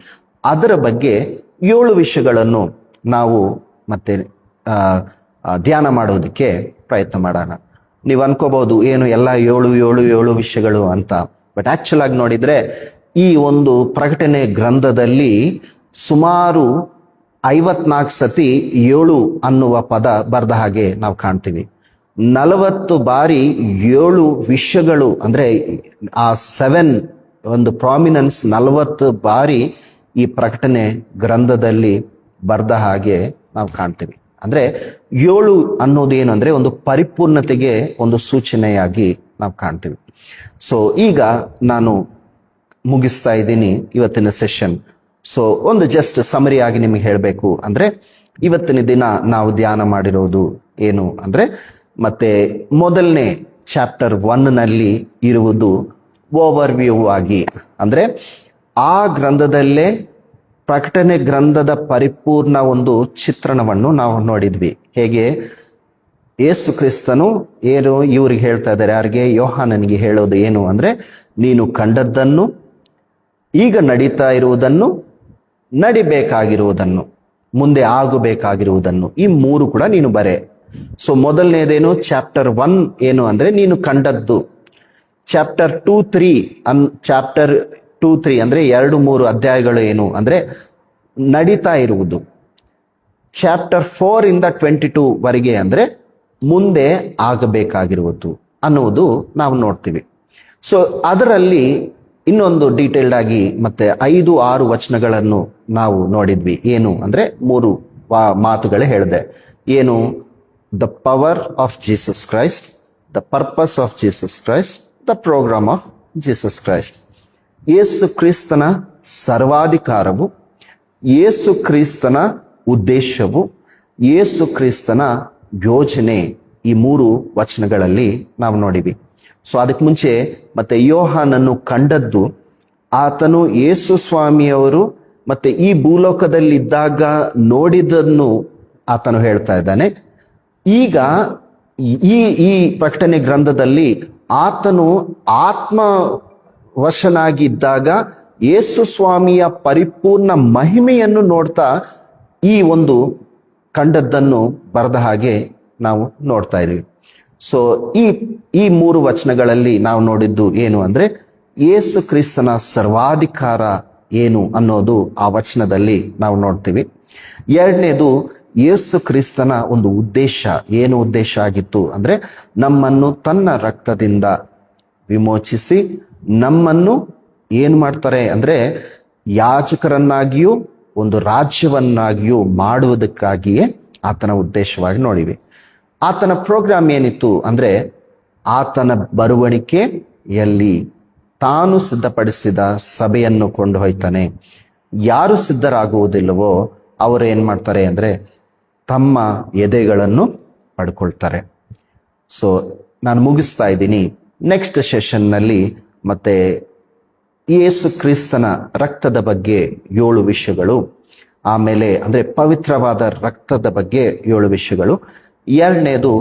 ಅದರ ಬಗ್ಗೆ 7 ವಿಷಯಗಳನ್ನು ನಾವು ಮತ್ತೆ ಧ್ಯಾನ ಮಾಡೋದಕ್ಕೆ ಪ್ರಯತ್ನ ಮಾಡೋಣ. ನೀವು ಅನ್ಕೋಬಹುದು ಏನು ಎಲ್ಲ 7 ವಿಷಯಗಳು ಅಂತ. ಬಟ್ ಆಕ್ಚುಲ್ ಆಗಿ ನೋಡಿದ್ರೆ ಈ ಒಂದು ಪ್ರಕಟಣೆ ಗ್ರಂಥದಲ್ಲಿ ಸುಮಾರು 54 ಸತಿ 7 ಅನ್ನುವ ಪದ ಬರೆದ ಹಾಗೆ ನಾವು ಕಾಣ್ತೀವಿ. 40 ಬಾರಿ 7 ವಿಷಯಗಳು, ಅಂದ್ರೆ ಆ 7 ಒಂದು ಪ್ರಾಮಿನೆನ್ಸ್ 40 ಬಾರಿ ಈ ಪ್ರಕಟಣೆ ಗ್ರಂಥದಲ್ಲಿ ಬರೆದ ಹಾಗೆ ನಾವು ಕಾಣ್ತೀವಿ. ಅಂದ್ರೆ 7 ಅನ್ನೋದೇನು ಅಂದ್ರೆ ಒಂದು ಪರಿಪೂರ್ಣತೆಗೆ ಒಂದು ಸೂಚನೆಯಾಗಿ ನಾವು ಕಾಣ್ತೀವಿ. ಸೊ ಈಗ ನಾನು ಮುಗಿಸ್ತಾ ಇದ್ದೀನಿ ಇವತ್ತಿನ ಸೆಷನ್. ಸೊ ಒಂದು ಜಸ್ಟ್ ಸಮರಿ ಆಗಿ ನಿಮಗೆ ಹೇಳಬೇಕು ಅಂದ್ರೆ, ಇವತ್ತಿನ ದಿನ ನಾವು ಧ್ಯಾನ ಮಾಡಿರೋದು ಏನು ಅಂದ್ರೆ, ಮತ್ತೆ ಮೊದಲನೇ ಚಾಪ್ಟರ್ 1ನಲ್ಲಿ ಇರುವುದು ಓವರ್ ವ್ಯೂ ಆಗಿ, ಅಂದ್ರೆ ಆ ಗ್ರಂಥದಲ್ಲೇ ಪ್ರಕಟಣೆ ಗ್ರಂಥದ ಪರಿಪೂರ್ಣ ಒಂದು ಚಿತ್ರಣವನ್ನು ನಾವು ನೋಡಿದ್ವಿ. ಹೇಗೆ ಯೇಸು ಕ್ರಿಸ್ತನು ಏನು ಇವ್ರಿಗೆ ಹೇಳ್ತಾ ಇದ್ದಾರೆ, ಯಾರಿಗೆ? ಯೋಹಾನನಿಗೆ ಹೇಳೋದು ಏನು ಅಂದ್ರೆ, ನೀನು ಕಂಡದ್ದನ್ನು, ಈಗ ನಡೀತಾ ಇರುವುದನ್ನು, ನಡಿಬೇಕಾಗಿರುವುದನ್ನು, ಮುಂದೆ ಆಗಬೇಕಾಗಿರುವುದನ್ನು, ಈ 3 ಕೂಡ ನೀನು ಬರೆ. ಸೊ ಮೊದಲನೇದೇನು? ಚಾಪ್ಟರ್ 1 ಏನು ಅಂದ್ರೆ ನೀನು ಕಂಡದ್ದು. ಚಾಪ್ಟರ್ 2-3 ಅಂದ್ರೆ 2-3 ಅಧ್ಯಾಯಗಳು ಏನು ಅಂದ್ರೆ ನಡೀತಾ ಇರುವುದು. ಚಾಪ್ಟರ್ 4 ಇಂದ 22 ವರೆಗೆ ಅಂದ್ರೆ ಮುಂದೆ ಆಗಬೇಕಾಗಿರುವುದು ಅನ್ನುವುದು ನಾವು ನೋಡ್ತೀವಿ. ಸೊ ಅದರಲ್ಲಿ ಇನ್ನೊಂದು ಡೀಟೇಲ್ಡ್ ಆಗಿ ಮತ್ತೆ 5-6 ವಚನಗಳನ್ನು ನಾವು ನೋಡಿದ್ವಿ. ಏನು ಅಂದ್ರೆ 3 ಮಾತುಗಳೇ ಹೇಳಿದೆ. ಏನು? The power of Jesus Christ, the purpose of Jesus Christ, the programme of Jesus Christ. ಯೇಸು ಕ್ರಿಸ್ತನ ಸರ್ವಾಧಿಕಾರವು, ಯೇಸು ಕ್ರಿಸ್ತನ ಉದ್ದೇಶವು, ಯೇಸು ಕ್ರಿಸ್ತನ ಯೋಜನೆ, ಈ 3 ವಚನಗಳಲ್ಲಿ ನಾವು ನೋಡಿವಿ. ಸೊ ಅದಕ್ಕೆ ಮುಂಚೆ ಮತ್ತೆ ಯೋಹಾನನ್ನು ಕಂಡದ್ದು, ಆತನು ಯೇಸು ಸ್ವಾಮಿಯವರು ಮತ್ತೆ ಈ ಭೂಲೋಕದಲ್ಲಿದ್ದಾಗ ನೋಡಿದ್ದನ್ನು ಆತನು ಹೇಳ್ತಾ ಇದ್ದಾನೆ. ಈಗ ಈ ಪ್ರಕಟಣೆ ಗ್ರಂಥದಲ್ಲಿ ಆತನು ಆತ್ಮ ವಶನಾಗಿದ್ದಾಗ ಯೇಸು ಸ್ವಾಮಿಯ ಪರಿಪೂರ್ಣ ಮಹಿಮೆಯನ್ನು ನೋಡ್ತಾ ಈ ಒಂದು ಕಂಡದ್ದನ್ನು ಬರೆದ ಹಾಗೆ ನಾವು ನೋಡ್ತಾ ಇದೀವಿ. ಸೊ ಈ 3 ವಚನಗಳಲ್ಲಿ ನಾವು ನೋಡಿದ್ದು ಏನು ಅಂದ್ರೆ, ಯೇಸು ಕ್ರಿಸ್ತನ ಸರ್ವಾಧಿಕಾರ ಏನು ಅನ್ನೋದು ಆ ವಚನದಲ್ಲಿ ನಾವು ನೋಡ್ತೀವಿ. 2ನೇದು, ಯೇಸು ಕ್ರಿಸ್ತನ ಒಂದು ಉದ್ದೇಶ. ಏನು ಉದ್ದೇಶ ಆಗಿತ್ತು ಅಂದ್ರೆ, ನಮ್ಮನ್ನು ತನ್ನ ರಕ್ತದಿಂದ ವಿಮೋಚಿಸಿ ನಮ್ಮನ್ನು ಏನ್ ಮಾಡ್ತಾರೆ ಅಂದ್ರೆ ಯಾಜಕರನ್ನಾಗಿಯೂ ಒಂದು ರಾಜ್ಯವನ್ನಾಗಿಯೂ ಮಾಡುವುದಕ್ಕಾಗಿಯೇ ಆತನ ಉದ್ದೇಶವಾಗಿ ನೋಡಿವಿ. ಆತನ ಪ್ರೋಗ್ರಾಮ್ ಏನಿತ್ತು ಅಂದ್ರೆ, ಆತನ ಬರುವಣಿಕೆಯಲ್ಲಿ ತಾನು ಸಿದ್ಧಪಡಿಸಿದ ಸಭೆಯನ್ನು ಕೊಂಡು ಹೋಯ್ತಾನೆ. ಯಾರು ಸಿದ್ಧರಾಗುವುದಿಲ್ಲವೋ ಅವರು ಏನ್ ಮಾಡ್ತಾರೆ ಅಂದ್ರೆ ತಮ್ಮ ಎದೆಗಳನ್ನು ಪಡ್ಕೊಳ್ತಾರೆ. ಸೊ ನಾನು ಮುಗಿಸ್ತಾ ಇದ್ದೀನಿ. ನೆಕ್ಸ್ಟ್ ಸೆಷನ್ನಲ್ಲಿ ಮತ್ತೆ ಯೇಸು ಕ್ರಿಸ್ತನ ರಕ್ತದ ಬಗ್ಗೆ 7 ವಿಷಯಗಳು, ಆಮೇಲೆ ಅಂದ್ರೆ ಪವಿತ್ರವಾದ ರಕ್ತದ ಬಗ್ಗೆ 7 ವಿಷಯಗಳು. ಎರಡನೇದು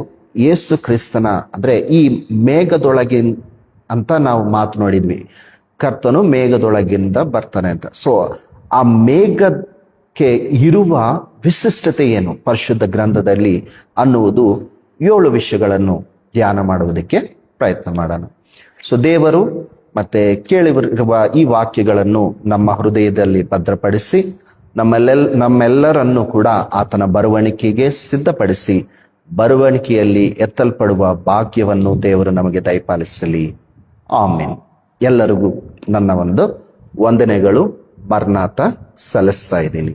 ಯೇಸು ಕ್ರಿಸ್ತನ ಅಂದ್ರೆ ಈ ಮೇಘದೊಳಗಿನ್ ಅಂತ ನಾವು ಮಾತು ನೋಡಿದ್ವಿ, ಕರ್ತನು ಮೇಘದೊಳಗಿಂದ ಬರ್ತಾನೆ ಅಂತ. ಸೊ ಆ ಮೇಘಕ್ಕೆ ಇರುವ ವಿಶಿಷ್ಟತೆ ಏನು ಪರಿಶುದ್ಧ ಗ್ರಂಥದಲ್ಲಿ ಅನ್ನುವುದು 7 ವಿಷಯಗಳನ್ನು ಧ್ಯಾನ ಮಾಡುವುದಕ್ಕೆ ಪ್ರಯತ್ನ ಮಾಡೋಣ. ಸೊ ದೇವರು ಮತ್ತೆ ಕೇಳಿರುವ ಈ ವಾಕ್ಯಗಳನ್ನು ನಮ್ಮ ಹೃದಯದಲ್ಲಿ ಭದ್ರಪಡಿಸಿ ನಮ್ಮೆಲ್ಲರನ್ನು ಕೂಡ ಆತನ ಬರುವಣಿಕೆಗೆ ಸಿದ್ಧಪಡಿಸಿ ಬರುವಣಿಕೆಯಲ್ಲಿ ಎತ್ತಲ್ಪಡುವ ಭಾಗ್ಯವನ್ನು ದೇವರು ನಮಗೆ ದಯಪಾಲಿಸಲಿ. ಆಮೆನ್. ಎಲ್ಲರಿಗೂ ನನ್ನ ಒಂದು ವಂದನೆಗಳು, ಮರ್ನಾಥ ಸಲ್ಲಿಸ್ತಾ ಇದ್ದೀನಿ.